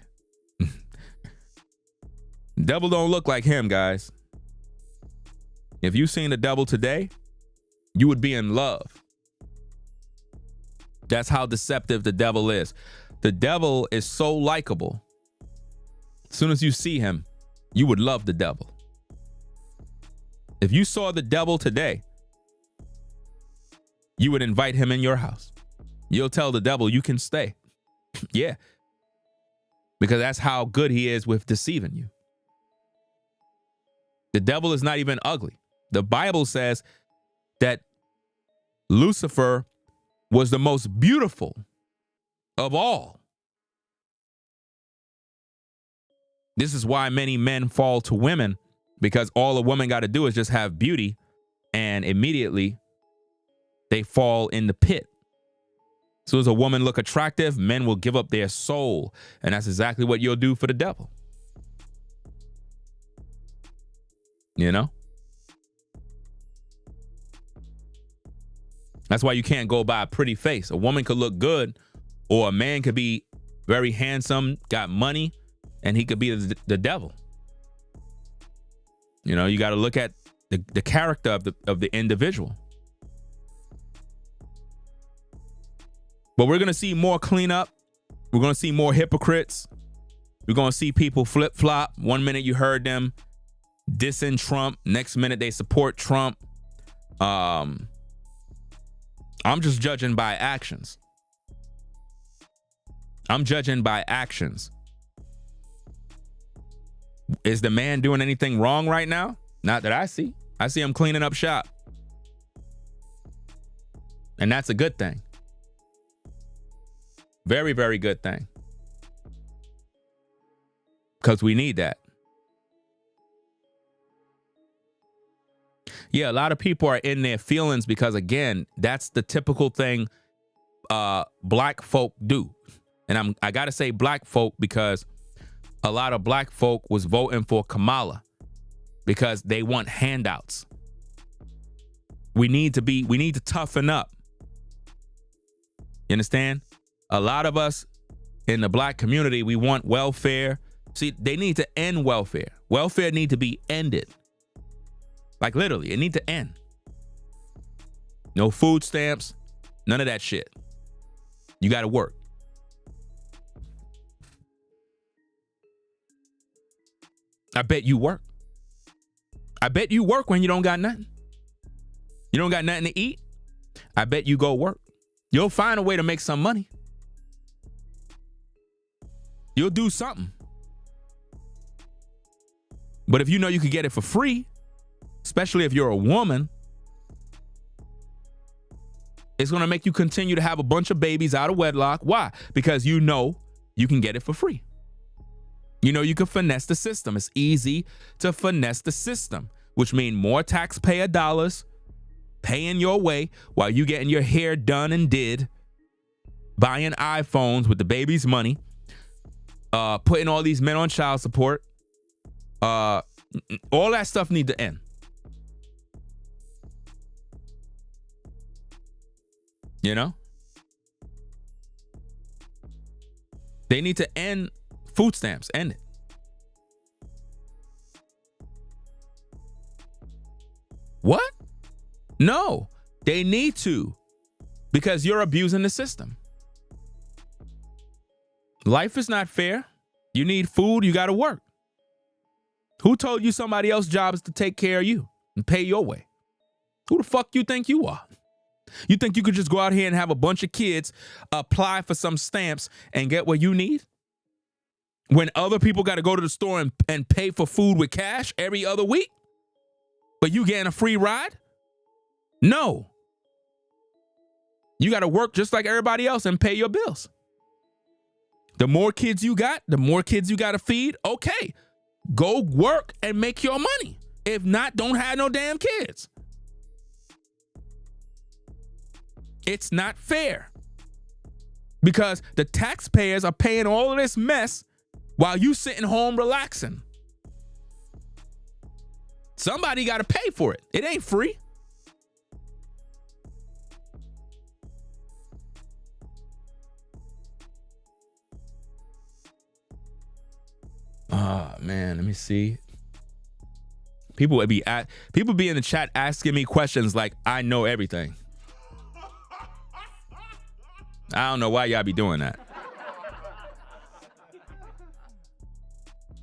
Devil don't look like him, guys. If you seen the devil today, you would be in love. That's how deceptive the devil is. The devil is so likable. As soon as you see him, you would love the devil. If you saw the devil today, you would invite him in your house. You'll tell the devil you can stay. Yeah. Because that's how good he is with deceiving you. The devil is not even ugly. The Bible says that Lucifer was the most beautiful of all. This is why many men fall to women, because all a woman got to do is just have beauty and immediately they fall in the pit. So as a woman look attractive, men will give up their soul. And that's exactly what you'll do for the devil. You know? That's why you can't go by a pretty face. A woman could look good, or a man could be very handsome, got money, and he could be the devil. You know, you got to look at the character of the individual. But we're going to see more cleanup. We're going to see more hypocrites. We're going to see people flip-flop. One minute you heard them dissing Trump. Next minute they support Trump. I'm just judging by actions. I'm judging by actions. Is the man doing anything wrong right now? Not that I see. I see him cleaning up shop. And that's a good thing. Very, very good thing. because we need that. Yeah, a lot of people are in their feelings because, again, that's the typical thing black folk do. And I got to say black folk because a lot of black folk was voting for Kamala because they want handouts. We need to toughen up. You understand? A lot of us in the black community, we want welfare. See, they need to end welfare. Welfare need to be ended. Like literally, it need to end. No food stamps, none of that shit. You got to work. I bet you work. I bet you work when you don't got nothing. You don't got nothing to eat. I bet you go work. You'll find a way to make some money. You'll do something. But if you know you could get it for free, especially if you're a woman, it's going to make you continue to have a bunch of babies out of wedlock. Why? Because you know you can get it for free. You know you can finesse the system. It's easy to finesse the system, which means more taxpayer dollars paying your way while you getting your hair done and did, buying iPhones with the baby's money, putting all these men on child support. All that stuff need to end. You know? They need to end food stamps. End it. What? No, they need to, because you're abusing the system. Life is not fair. You need food, you got to work. Who told you somebody else's job is to take care of you and pay your way? Who the fuck you think you are? You think you could just go out here and have a bunch of kids apply for some stamps and get what you need? When other people got to go to the store and pay for food with cash every other week? But you getting a free ride? No. You got to work just like everybody else and pay your bills. The more kids you got, the more kids you got to feed. Okay, go work and make your money. If not, don't have no damn kids. It's not fair because the taxpayers are paying all of this mess while you sitting home relaxing. Somebody got to pay for it. It ain't free. Oh, man, let me see. People be in the chat asking me questions like I know everything. I don't know why y'all be doing that.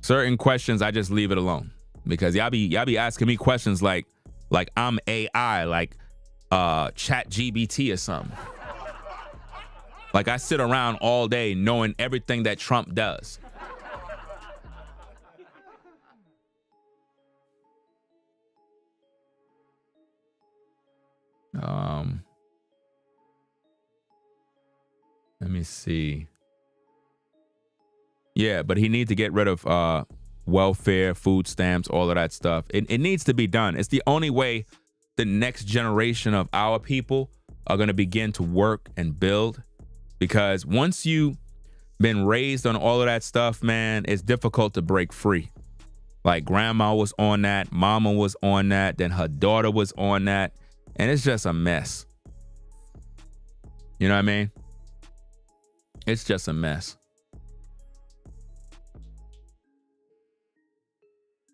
Certain questions, I just leave it alone because y'all be asking me questions like I'm AI, like Chat GBT or something. Like I sit around all day knowing everything that Trump does. Let me see. Yeah, but he needs to get rid of welfare, food stamps, all of that stuff. It needs to be done. It's the only way the next generation of our people are going to begin to work and build. Because once you've been raised on all of that stuff, man, it's difficult to break free. Like grandma was on that, mama was on that, then her daughter was on that. And it's just a mess. You know what I mean? It's just a mess.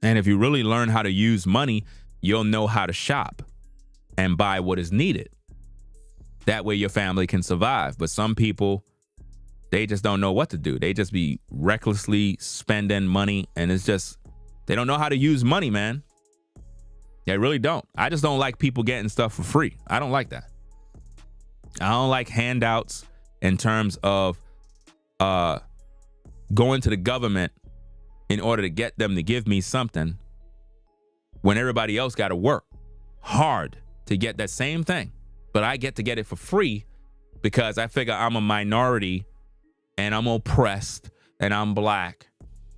And if you really learn how to use money, you'll know how to shop and buy what is needed. That way your family can survive. But some people, they just don't know what to do. They just be recklessly spending money, and it's just, they don't know how to use money, man. They really don't. I just don't like people getting stuff for free. I don't like that. I don't like handouts in terms of going to the government in order to get them to give me something when everybody else got to work hard to get that same thing. But I get to get it for free because I figure I'm a minority and I'm oppressed and I'm black.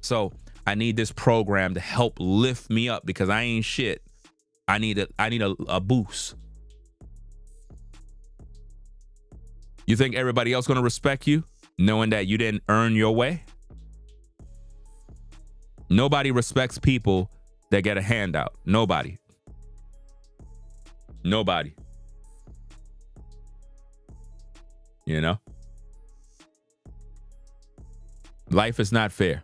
So I need this program to help lift me up because I ain't shit. I need a boost. You think everybody else gonna respect you knowing that you didn't earn your way? Nobody respects people that get a handout. Nobody. Nobody. You know? Life is not fair.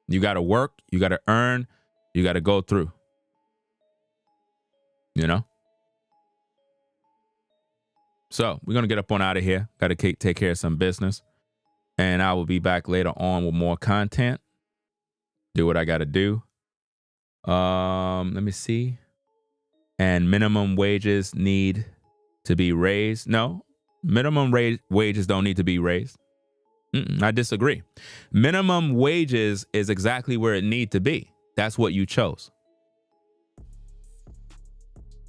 You got to work, you got to earn, you got to go through. You know? So we're going to get up on out of here. Got to take care of some business. And I will be back later on with more content. Do what I got to do. Let me see. And minimum wages need to be raised. No, minimum wages don't need to be raised. I disagree. Minimum wages is exactly where it need to be. That's what you chose.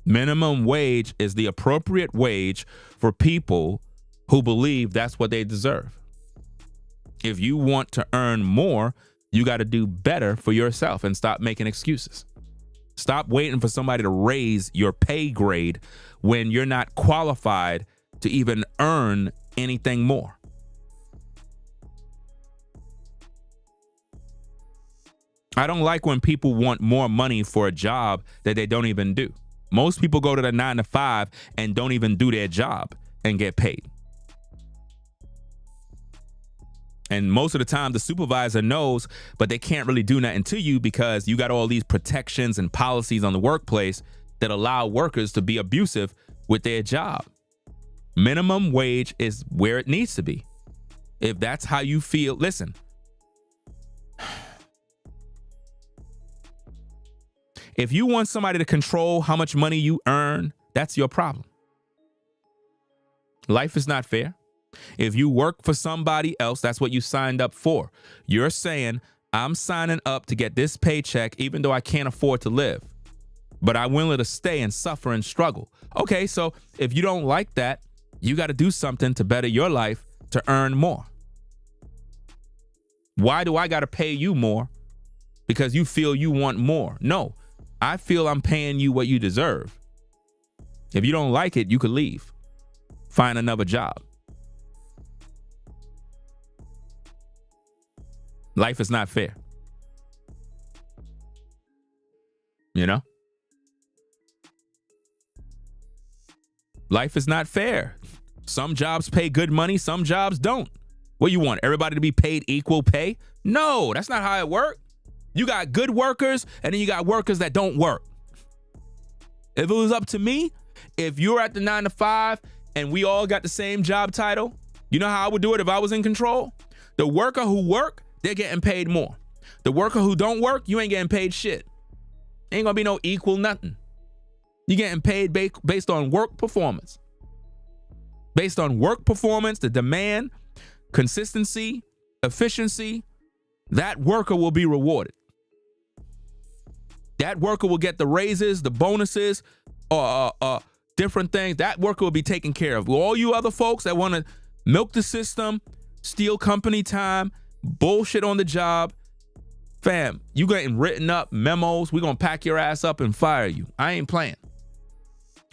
Minimum wage is the appropriate wage for people who believe that's what they deserve. If you want to earn more, you got to do better for yourself and stop making excuses. Stop waiting for somebody to raise your pay grade when you're not qualified to even earn anything more. I don't like when people want more money for a job that they don't even do. Most people go to the 9 to 5 and don't even do their job and get paid. And most of the time the supervisor knows, but they can't really do nothing to you because you got all these protections and policies on the workplace that allow workers to be abusive with their job. Minimum wage is where it needs to be. If that's how you feel, listen. If you want somebody to control how much money you earn, that's your problem. Life is not fair. If you work for somebody else, that's what you signed up for. You're saying, I'm signing up to get this paycheck even though I can't afford to live, but I'm willing to stay and suffer and struggle. Okay, so if you don't like that, you got to do something to better your life to earn more. Why do I got to pay you more? Because you feel you want more. No, I feel I'm paying you what you deserve. If you don't like it, you could leave. Find another job. Life is not fair. You know? Life is not fair. Some jobs pay good money, some jobs don't. What you want? Everybody to be paid equal pay? No, that's not how it works. You got good workers and then you got workers that don't work. If it was up to me, if you're at the 9 to 5 and we all got the same job title, you know how I would do it if I was in control? The worker who work, they're getting paid more. The worker who don't work, you ain't getting paid shit. Ain't gonna be no equal nothing. You're getting paid based on work performance. Based on work performance, the demand, consistency, efficiency, that worker will be rewarded. That worker will get the raises, the bonuses, different things. That worker will be taken care of. All you other folks that want to milk the system, steal company time, bullshit on the job, fam, you getting written up memos. We're going to pack your ass up and fire you. I ain't playing.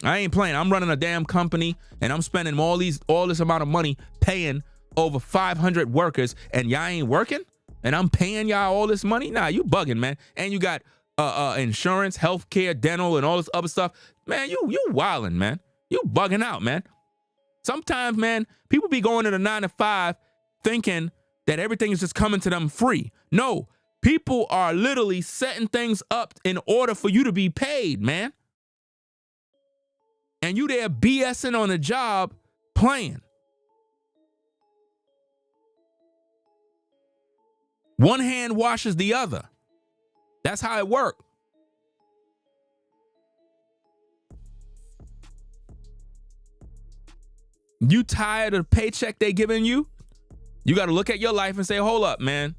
I'm running a damn company and I'm spending all this amount of money paying over 500 workers and y'all ain't working? And I'm paying y'all all this money? Nah, you bugging, man. And you got insurance, healthcare, dental, and all this other stuff. Man, you wilding, man. You bugging out, man. Sometimes, man, people be going to the 9 to 5 thinking that everything is just coming to them free. No, people are literally setting things up in order for you to be paid, man. And you there BSing on the job playing. One hand washes the other. That's how it works. You tired of the paycheck they giving you? You got to look at your life and say, hold up, man.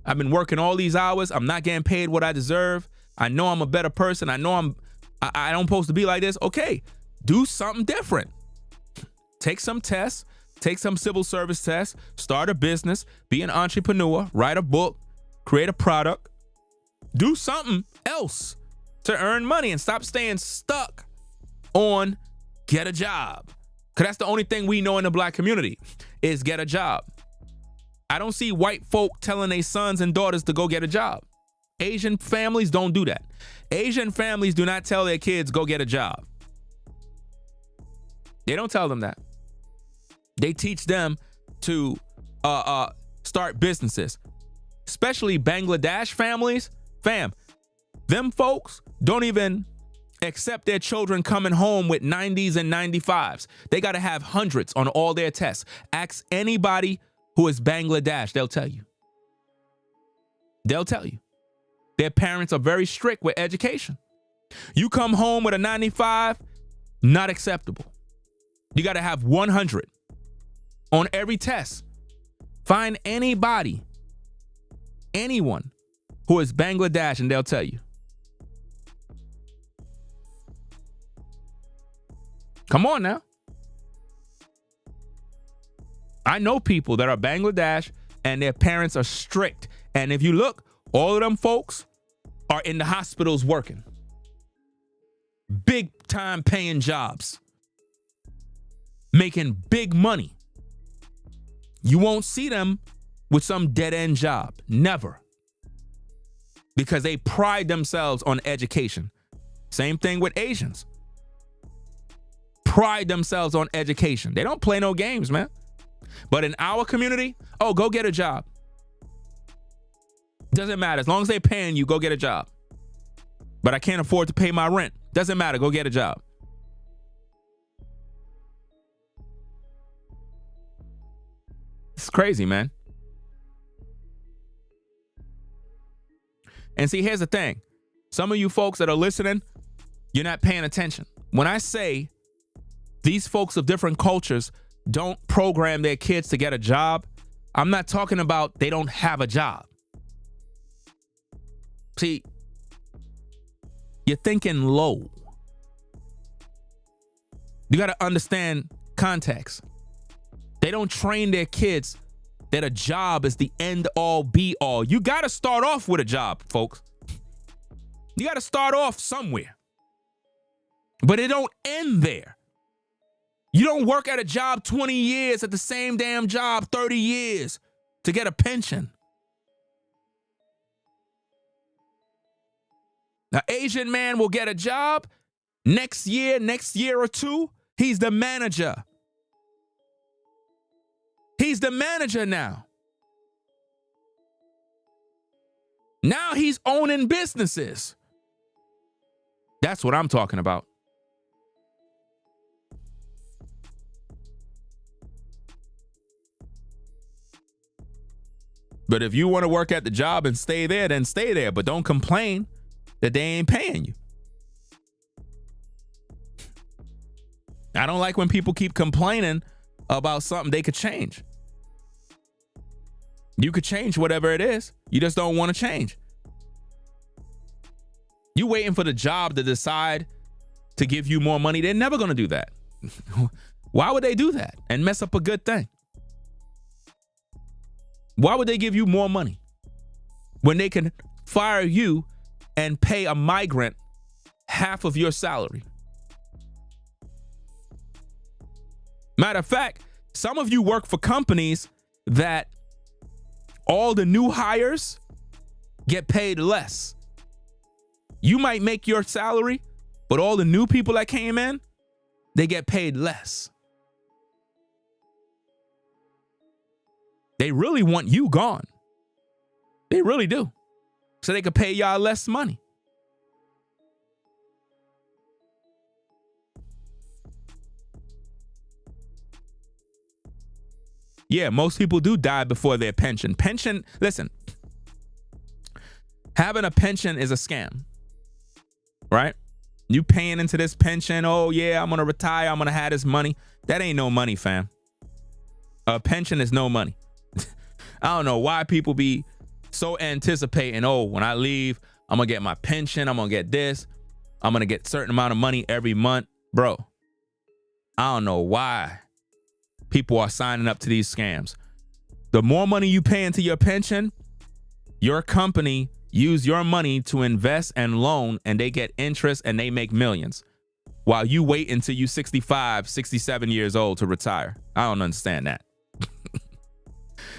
I've been working all these hours. I'm not getting paid what I deserve. I know I'm a better person. I know I don't supposed to be like this. Okay, do something different. Take some tests. Take some civil service tests. Start a business. Be an entrepreneur. Write a book. Create a product. Do something else to earn money and stop staying stuck on get a job. Because that's the only thing we know in the black community is get a job. I don't see white folk telling their sons and daughters to go get a job. Asian families don't do that. Asian families do not tell their kids go get a job. They don't tell them that. They teach them to start businesses. Especially Bangladesh families. Fam, them folks don't even accept their children coming home with 90s and 95s. They got to have hundreds on all their tests. Ask anybody who is Bangladesh. They'll tell you. They'll tell you. Their parents are very strict with education. You come home with a 95, not acceptable. You got to have 100 on every test. Find anybody, anyone who is Bangladesh, and they'll tell you. Come on now. I know people that are Bangladesh and their parents are strict. And if you look, all of them folks are in the hospitals working. Big time paying jobs. Making big money. You won't see them with some dead end job. Never. Because they pride themselves on education. Same thing with Asians. Pride themselves on education. They don't play no games, man. But in our community, oh, go get a job. Doesn't matter. As long as they're paying you, go get a job. But I can't afford to pay my rent. Doesn't matter. Go get a job. It's crazy, man. And see, here's the thing. Some of you folks that are listening, you're not paying attention. When I say these folks of different cultures don't program their kids to get a job, I'm not talking about they don't have a job. See, you're thinking low. You got to understand context. They don't train their kids that a job is the end all be all. You got to start off with a job, folks. You got to start off somewhere. But it don't end there. You don't work at a job 20 years at the same damn job 30 years to get a pension. Now, Asian man will get a job next year or two. He's the manager. He's the manager now. Now he's owning businesses. That's what I'm talking about. But if you want to work at the job and stay there, then stay there. But don't complain that they ain't paying you. I don't like when people keep complaining about something they could change. You could change whatever it is. You just don't want to change. You waiting for the job to decide to give you more money. They're never going to do that. Why would they do that and mess up a good thing? Why would they give you more money when they can fire you and pay a migrant half of your salary? Matter of fact, some of you work for companies that all the new hires get paid less. You might make your salary, but all the new people that came in, they get paid less. They really want you gone. They really do. So they could pay y'all less money. Yeah, most people do die before their pension. Pension, listen, having a pension is a scam, right? You paying into this pension, oh yeah, I'm gonna retire, I'm gonna have this money. That ain't no money, fam. A pension is no money. I don't know why people be so anticipating, oh, when I leave, I'm gonna get my pension, I'm gonna get this, I'm gonna get a certain amount of money every month. Bro, I don't know why people are signing up to these scams. The more money you pay into your pension, your company use your money to invest and loan, and they get interest and they make millions while you wait until you 65, 67 years old to retire. I don't understand that.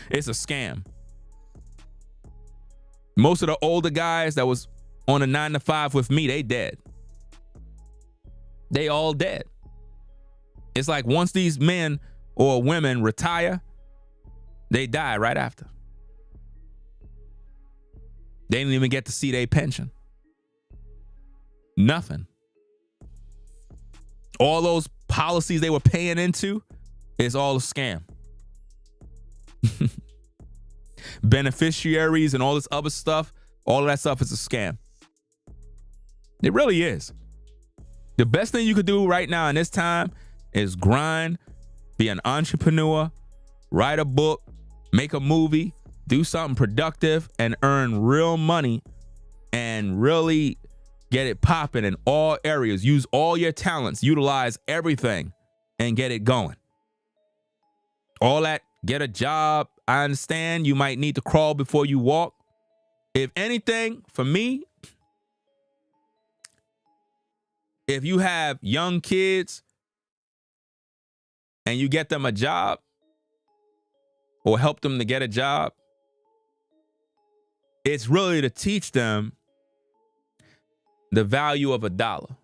It's a scam. Most of the older guys that was on a 9-to-5 with me, they dead. They all dead. It's like once these men or women retire, they die right after. They didn't even get to see their pension. Nothing. All those policies they were paying into is all a scam. Beneficiaries and all this other stuff, all of that stuff is a scam. It really is. The best thing you could do right now in this time is grind, be an entrepreneur, write a book, make a movie, do something productive, and earn real money and really get it popping in all areas. Use all your talents, utilize everything, and get it going. All that, get a job. I understand you might need to crawl before you walk. If anything, for me, if you have young kids and you get them a job or help them to get a job, it's really to teach them the value of a dollar.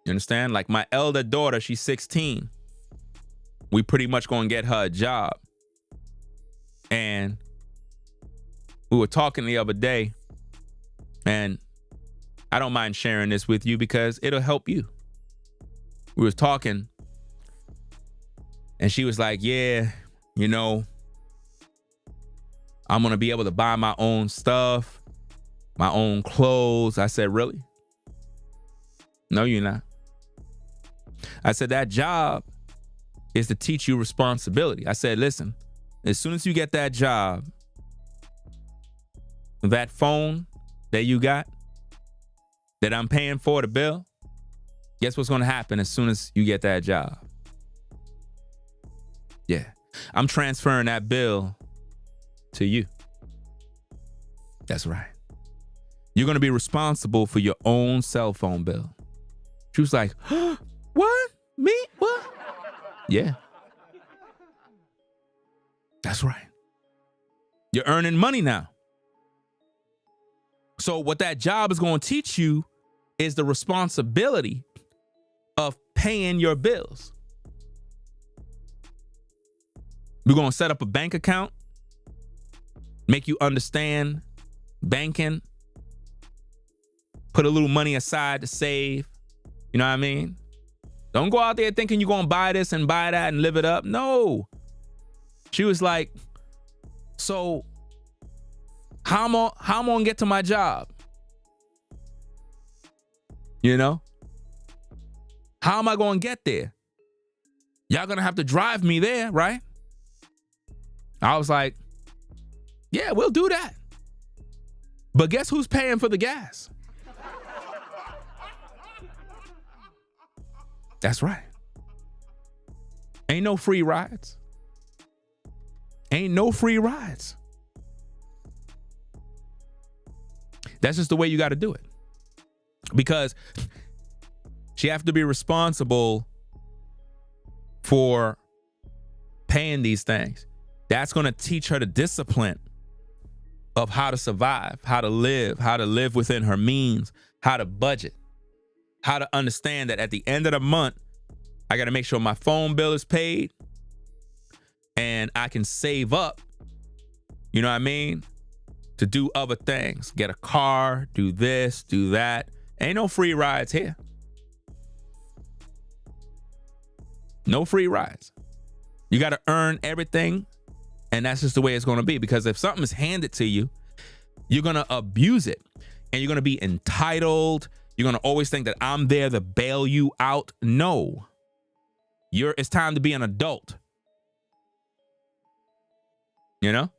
You understand? Like my elder daughter, she's 16. We pretty much gonna get her a job. And we were talking the other day, and I don't mind sharing this with you because it'll help you. We was talking, and she was like, yeah, you know, I'm gonna be able to buy my own stuff, my own clothes. I said, really? No, you're not. I said, that job is to teach you responsibility. I said, listen, as soon as you get that job, that phone that you got, that I'm paying for the bill, guess what's going to happen as soon as you get that job? Yeah, I'm transferring that bill to you. That's right. You're going to be responsible for your own cell phone bill. She was like, huh? What? Me? What? Yeah. That's right. You're earning money now. So what that job is going to teach you is the responsibility of paying your bills. We're going to set up a bank account, make you understand banking, put a little money aside to save. You know what I mean? Don't go out there thinking you're going to buy this and buy that and live it up. No. She was like, so how am I going to get to my job? You know? How am I going to get there? Y'all going to have to drive me there, right? I was like, yeah, we'll do that. But guess who's paying for the gas? That's right. Ain't no free rides. Ain't no free rides. That's just the way you got to do it. Because she have to be responsible for paying these things. That's going to teach her the discipline of how to survive, how to live within her means, how to budget, how to understand that at the end of the month, I got to make sure my phone bill is paid and I can save up, you know what I mean, to do other things, get a car, do this, do that. Ain't no free rides here. No free rides. You got to earn everything, and that's just the way it's going to be, because if something is handed to you, you're going to abuse it, and you're going to be entitled. You're going to always think that I'm there to bail you out. No. It's time to be an adult. You know?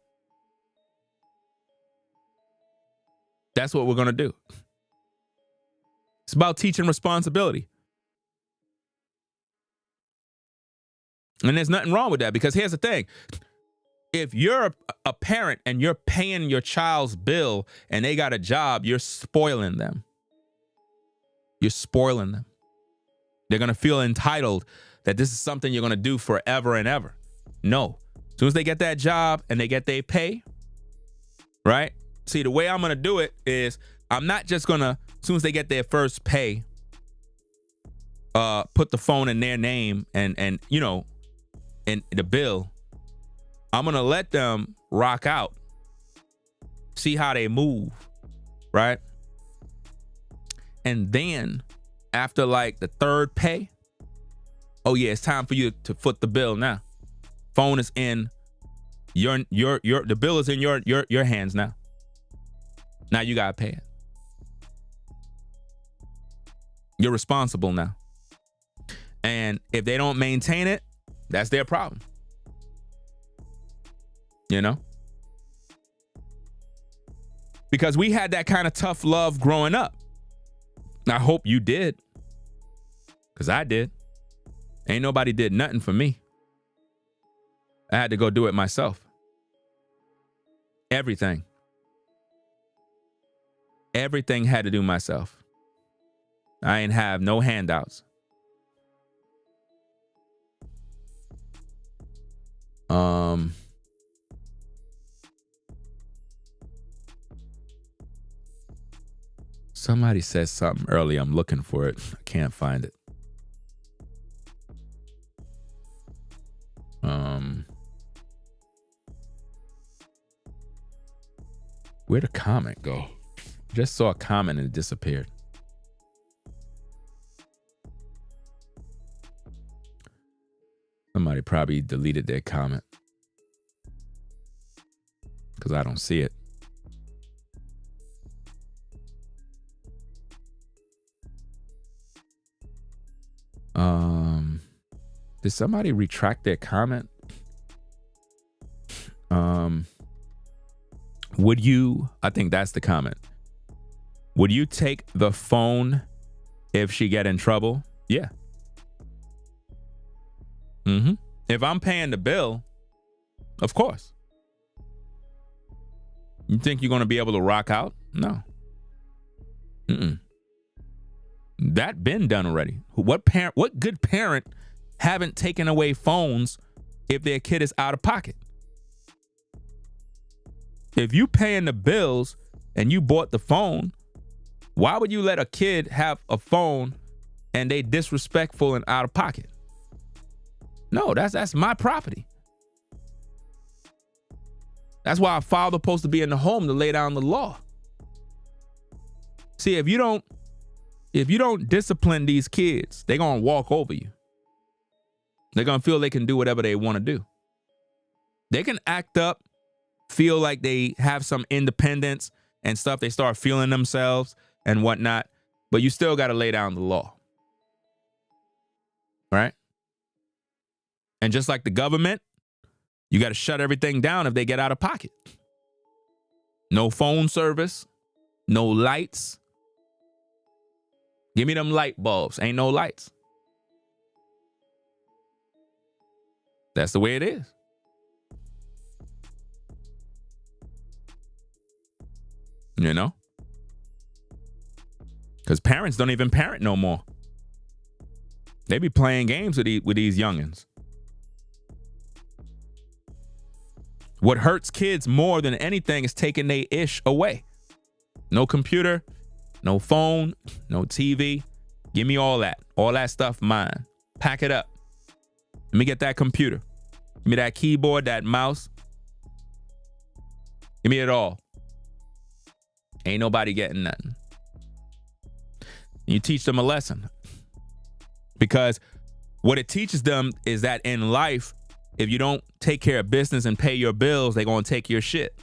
That's what we're going to do. It's about teaching responsibility. And there's nothing wrong with that, because here's the thing. If you're a parent and you're paying your child's bill and they got a job, you're spoiling them. You're spoiling them. They're going to feel entitled that this is something you're going to do forever and ever. No. As soon as they get that job and they get their pay, right? See, the way I'm going to do it is I'm not just going to, as soon as they get their first pay, put the phone in their name and you know, in the bill. I'm going to let them rock out, see how they move, right? And then after like the third pay, oh yeah, it's time for you to foot the bill now. Phone is in the bill is in your hands now. Now you gotta pay it. You're responsible now. And if they don't maintain it, that's their problem. You know? Because we had that kind of tough love growing up. I hope you did. Because I did. Ain't nobody did nothing for me. I had to go do it myself. Everything. Everything had to do myself. I ain't have no handouts. Somebody said something earlier. I'm looking for it. I can't find it. Where'd the comment go? Just saw a comment and it disappeared. Somebody probably deleted their comment because I don't see it. Did somebody retract their comment? Would you, I think that's the comment. Would you take the phone if she get in trouble? Yeah. If I'm paying the bill, of course. You think you're going to be able to rock out? No. That been done already. What good parent haven't taken away phones if their kid is out of pocket? If you paying the bills and you bought the phone, why would you let a kid have a phone and they disrespectful and out of pocket? No, that's my property. That's why a father supposed to be in the home to lay down the law. See, if you don't discipline these kids, they're going to walk over you. They're going to feel they can do whatever they want to do. They can act up, feel like they have some independence and stuff. They start feeling themselves and whatnot, but you still got to lay down the law. Right? And just like the government, you got to shut everything down if they get out of pocket. No phone service, no lights. Give me them light bulbs. Ain't no lights. That's the way it is. You know? Because parents don't even parent no more. They be playing games with these youngins. What hurts kids more than anything is taking their ish away. No computer, no phone, no TV. Give me all that. All that stuff mine. Pack it up. Let me get that computer. Give me that keyboard, that mouse. Give me it all. Ain't nobody getting nothing. You teach them a lesson. Because what it teaches them is that in life, if you don't take care of business and pay your bills, they're going to take your shit.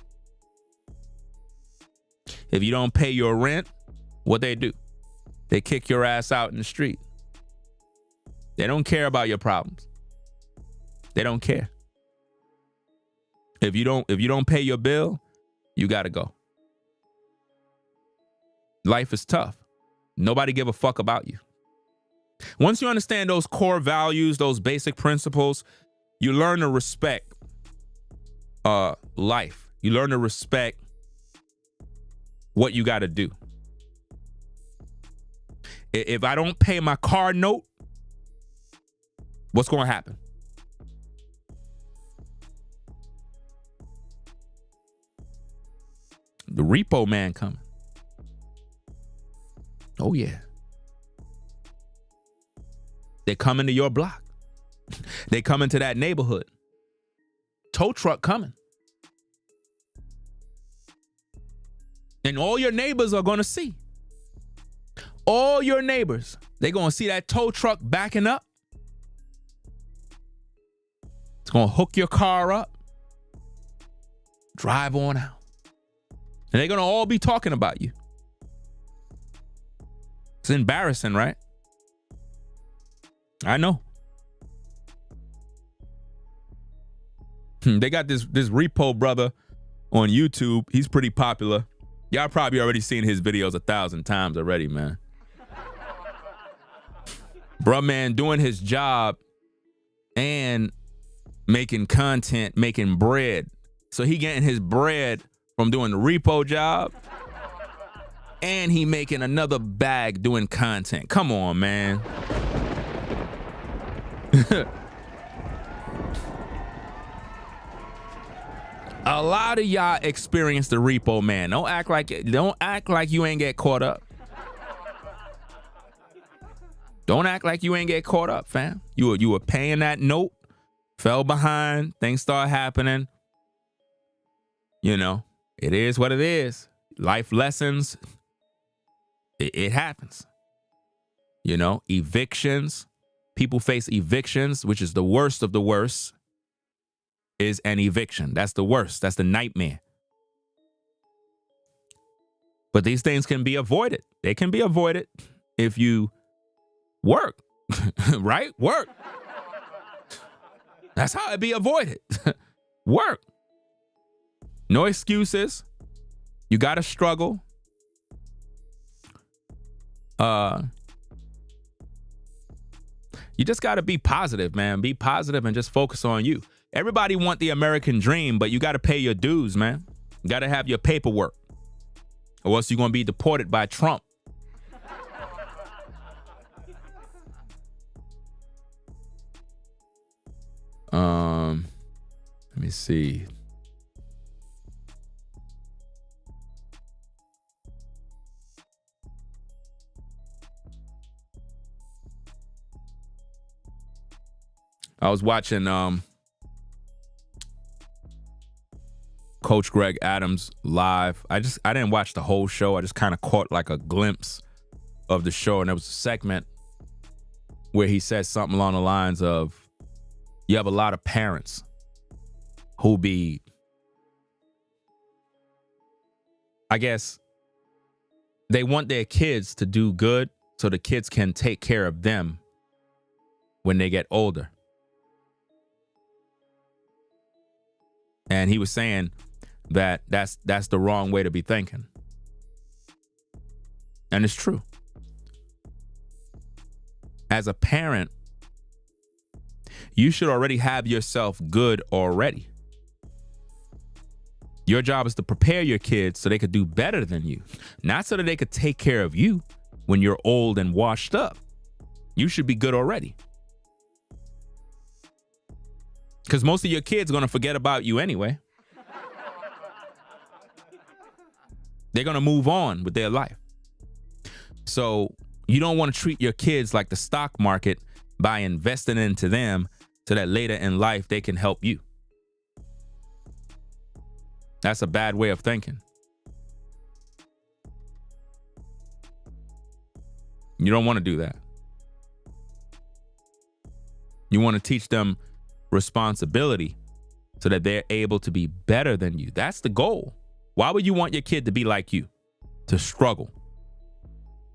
If you don't pay your rent, what they do? They kick your ass out in the street. They don't care about your problems. They don't care. If you don't pay your bill, you got to go. Life is tough. Nobody give a fuck about you. Once you understand those core values, those basic principles, you learn to respect life. You learn to respect what you got to do. If I don't pay my car note, what's going to happen? The repo man coming. Oh, yeah. They come into your block. They come into that neighborhood. Tow truck coming. And all your neighbors are going to see. All your neighbors. They're going to see that tow truck backing up. It's going to hook your car up. Drive on out. And they're going to all be talking about you. It's embarrassing, right? I know. They got this repo brother on YouTube. He's pretty popular. Y'all probably already seen his videos 1,000 times already, man. Bruh, man, doing his job and making content, making bread. So he getting his bread from doing the repo job, and he making another bag doing content. Come on, man. A lot of y'all experience the repo man. Don't act like you ain't get caught up. Don't act like you ain't get caught up, fam. You were paying that note, fell behind, things start happening. You know, it is what it is. Life lessons. It happens. You know, evictions. People face evictions, which is the worst of the worst, is an eviction. That's the worst. That's the nightmare. But these things can be avoided. They can be avoided if you work, right? Work. That's how it be avoided. Work. No excuses. You got to struggle. You just got to be positive, man. Be positive and just focus on you. Everybody want the American dream, but you got to pay your dues, man. You got to have your paperwork, or else you're going to be deported by Trump. Let me see. I was watching Coach Greg Adams live. I didn't watch the whole show. I just kind of caught like a glimpse of the show, and there was a segment where he said something along the lines of, you have a lot of parents who be, I guess, they want their kids to do good so the kids can take care of them when they get older. And he was saying that that's the wrong way to be thinking. And it's true. As a parent, you should already have yourself good already. Your job is to prepare your kids so they could do better than you, not so that they could take care of you when you're old and washed up. You should be good already. Because most of your kids are going to forget about you anyway. They're going to move on with their life. So you don't want to treat your kids like the stock market by investing into them so that later in life they can help you. That's a bad way of thinking. You don't want to do that. You want to teach them responsibility so that they're able to be better than you. That's the goal. Why would you want your kid to be like you? To struggle?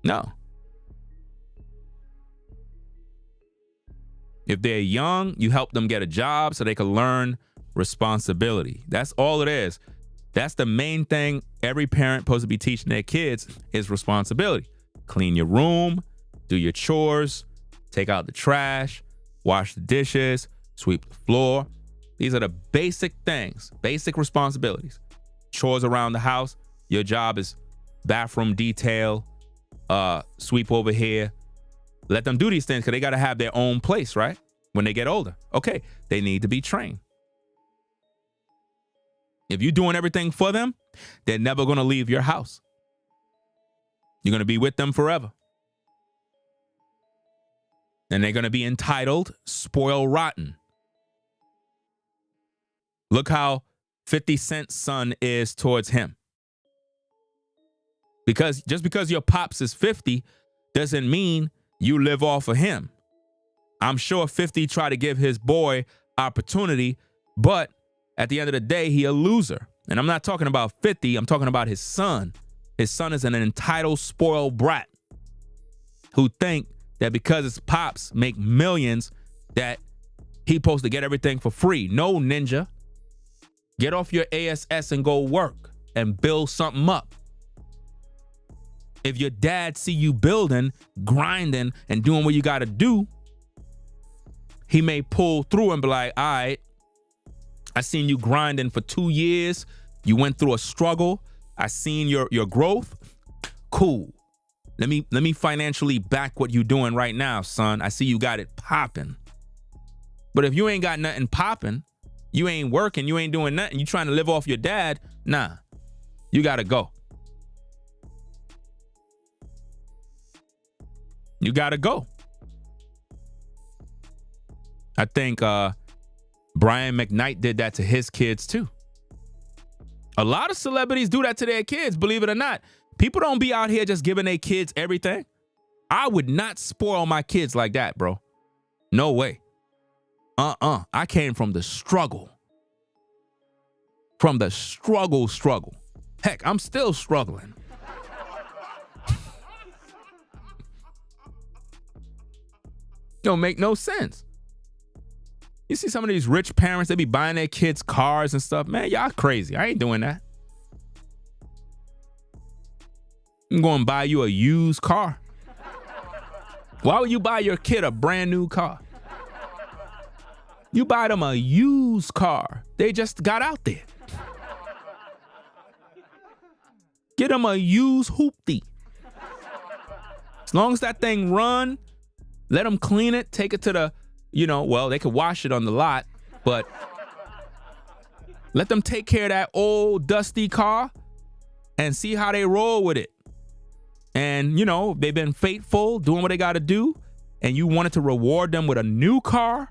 No. If they're young, you help them get a job so they can learn responsibility. That's all it is. That's the main thing every parent supposed to be teaching their kids is responsibility. Clean your room, do your chores, take out the trash, wash the dishes, sweep the floor. These are the basic things, basic responsibilities. Chores around the house. Your job is bathroom detail, sweep over here. Let them do these things because they got to have their own place, right? When they get older. Okay, they need to be trained. If you're doing everything for them, they're never going to leave your house. You're going to be with them forever. And they're going to be entitled, spoiled rotten. Look how 50 Cent's son is towards him. Because just because your pops is 50 doesn't mean you live off of him. I'm sure 50 tried to give his boy opportunity, but at the end of the day, he a loser. And I'm not talking about 50. I'm talking about his son. His son is an entitled, spoiled brat who think that because his pops make millions that he supposed to get everything for free. No, ninja. Get off your ASS and go work and build something up. If your dad see you building, grinding, and doing what you got to do, he may pull through and be like, all right, I seen you grinding for 2 years. You went through a struggle. I seen your growth. Cool. Let me financially back what you doing right now, son. I see you got it popping. But if you ain't got nothing popping, you ain't working, you ain't doing nothing, you trying to live off your dad, nah, you got to go. You got to go. I think Brian McKnight did that to his kids too. A lot of celebrities do that to their kids, believe it or not. People don't be out here just giving their kids everything. I would not spoil my kids like that, bro. No way. I came from the struggle. From the struggle. Heck, I'm still struggling. Don't make no sense. You see some of these rich parents, they be buying their kids cars and stuff. Man, y'all crazy. I ain't doing that. I'm going to buy you a used car. Why would you buy your kid a brand new car? You buy them a used car. They just got out there. Get them a used hoopty. As long as that thing run, let them clean it, take it to the, well, they could wash it on the lot, but let them take care of that old dusty car and see how they roll with it. And, they've been faithful, doing what they got to do, and you wanted to reward them with a new car.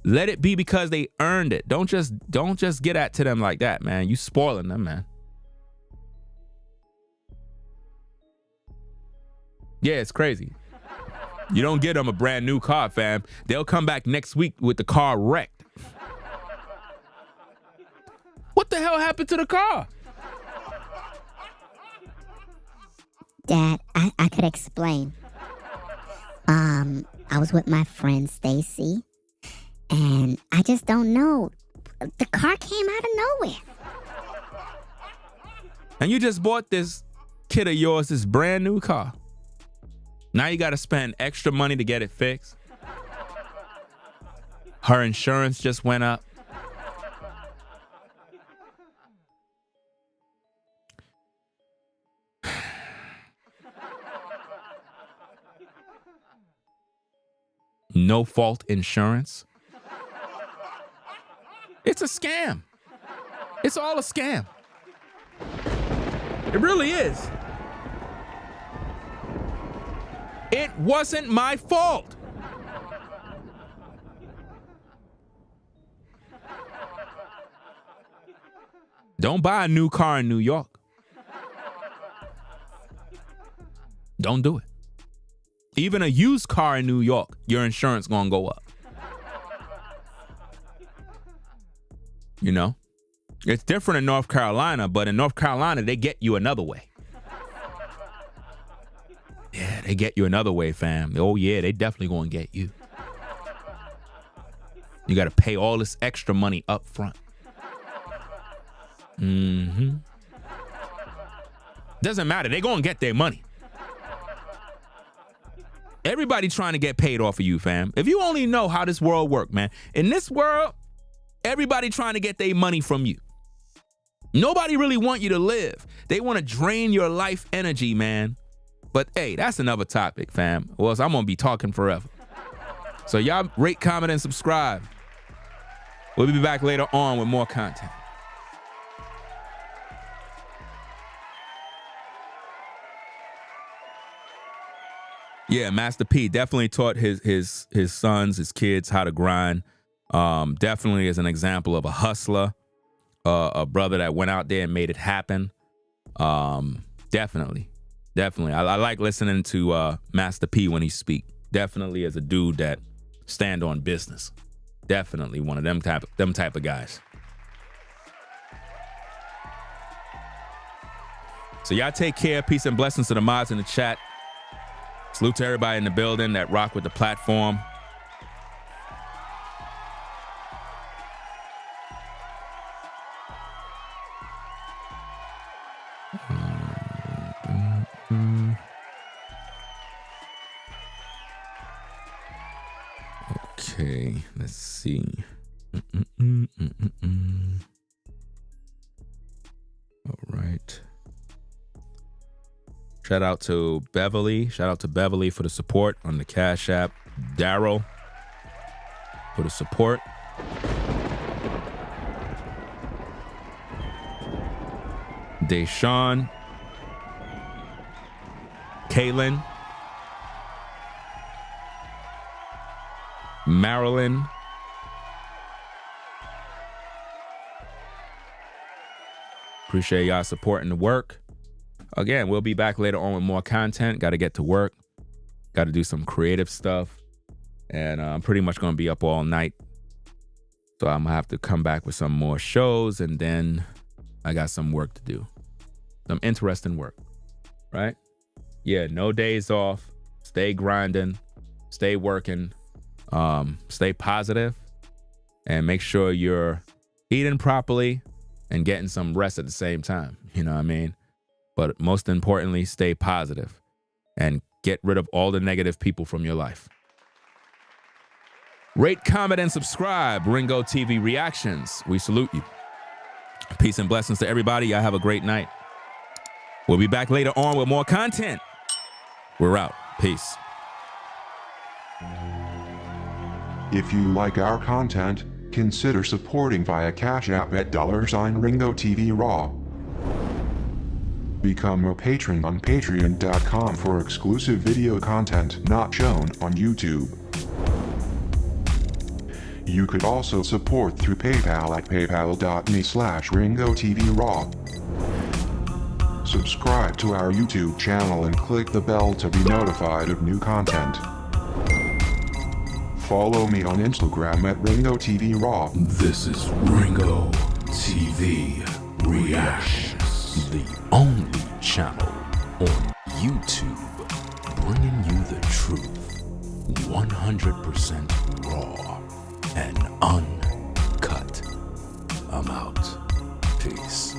Let it be because they earned it. Don't just get at to them like that, man. You spoiling them, man. Yeah, it's crazy. You don't get them a brand new car, fam. They'll come back next week with the car wrecked. What the hell happened to the car? Dad, I could explain. I was with my friend Stacy, and I just don't know. The car came out of nowhere. And you just bought this kid of yours this brand new car. Now you got to spend extra money to get it fixed. Her insurance just went up. No fault insurance. It's a scam. It's all a scam. It really is. It wasn't my fault. Don't buy a new car in New York. Don't do it. Even a used car in New York, your insurance gonna go up. It's different in North Carolina, but in North Carolina, they get you another way. Yeah, they get you another way, fam. Oh, yeah, they definitely going to get you. You got to pay all this extra money up front. Doesn't matter. They going to get their money. Everybody trying to get paid off of you, fam. If you only know how this world works, man. In this world, Everybody trying to get their money from you. Nobody really want you to live. They want to drain your life energy, man. But hey, that's another topic, fam. Or else I'm going to be talking forever. So y'all rate, comment, and subscribe. We'll be back later on with more content. Yeah, Master P definitely taught his sons, his kids how to grind. Definitely is an example of a hustler, a brother that went out there and made it happen. Definitely. I like listening to Master P when he speak. Definitely is a dude that stand on business. Definitely one of them type of guys. So y'all take care. Peace and blessings to the mods in the chat. Salute to everybody in the building that rock with the platform. Okay, let's see. All right. Shout out to Beverly. Shout out to Beverly for the support on the Cash App. Daryl for the support. Deshaun. Kaylin. Marilyn. Appreciate y'all supporting the work. Again, we'll be back later on with more content. Got to get to work. Got to do some creative stuff. And I'm pretty much going to be up all night. So I'm going to have to come back with some more shows. And then I got some work to do. Some interesting work. Right? Yeah, no days off. Stay grinding. Stay working. Stay positive. And make sure you're eating properly and getting some rest at the same time. You know what I mean? But most importantly, stay positive and get rid of all the negative people from your life. Rate, comment, and subscribe. Ringo TV Reactions. We salute you. Peace and blessings to everybody. Y'all have a great night. We'll be back later on with more content. We're out. Peace. If you like our content, consider supporting via Cash App at $Ringo TV Raw. Become a patron on patreon.com for exclusive video content not shown on YouTube. You could also support through PayPal at paypal.me/RingoTVRaw. Subscribe to our YouTube channel and click the bell to be notified of new content. Follow me on Instagram at RingoTVRaw. This is Ringo TV Reactions, the only channel on YouTube bringing you the truth 100% raw and uncut. I'm out. Peace.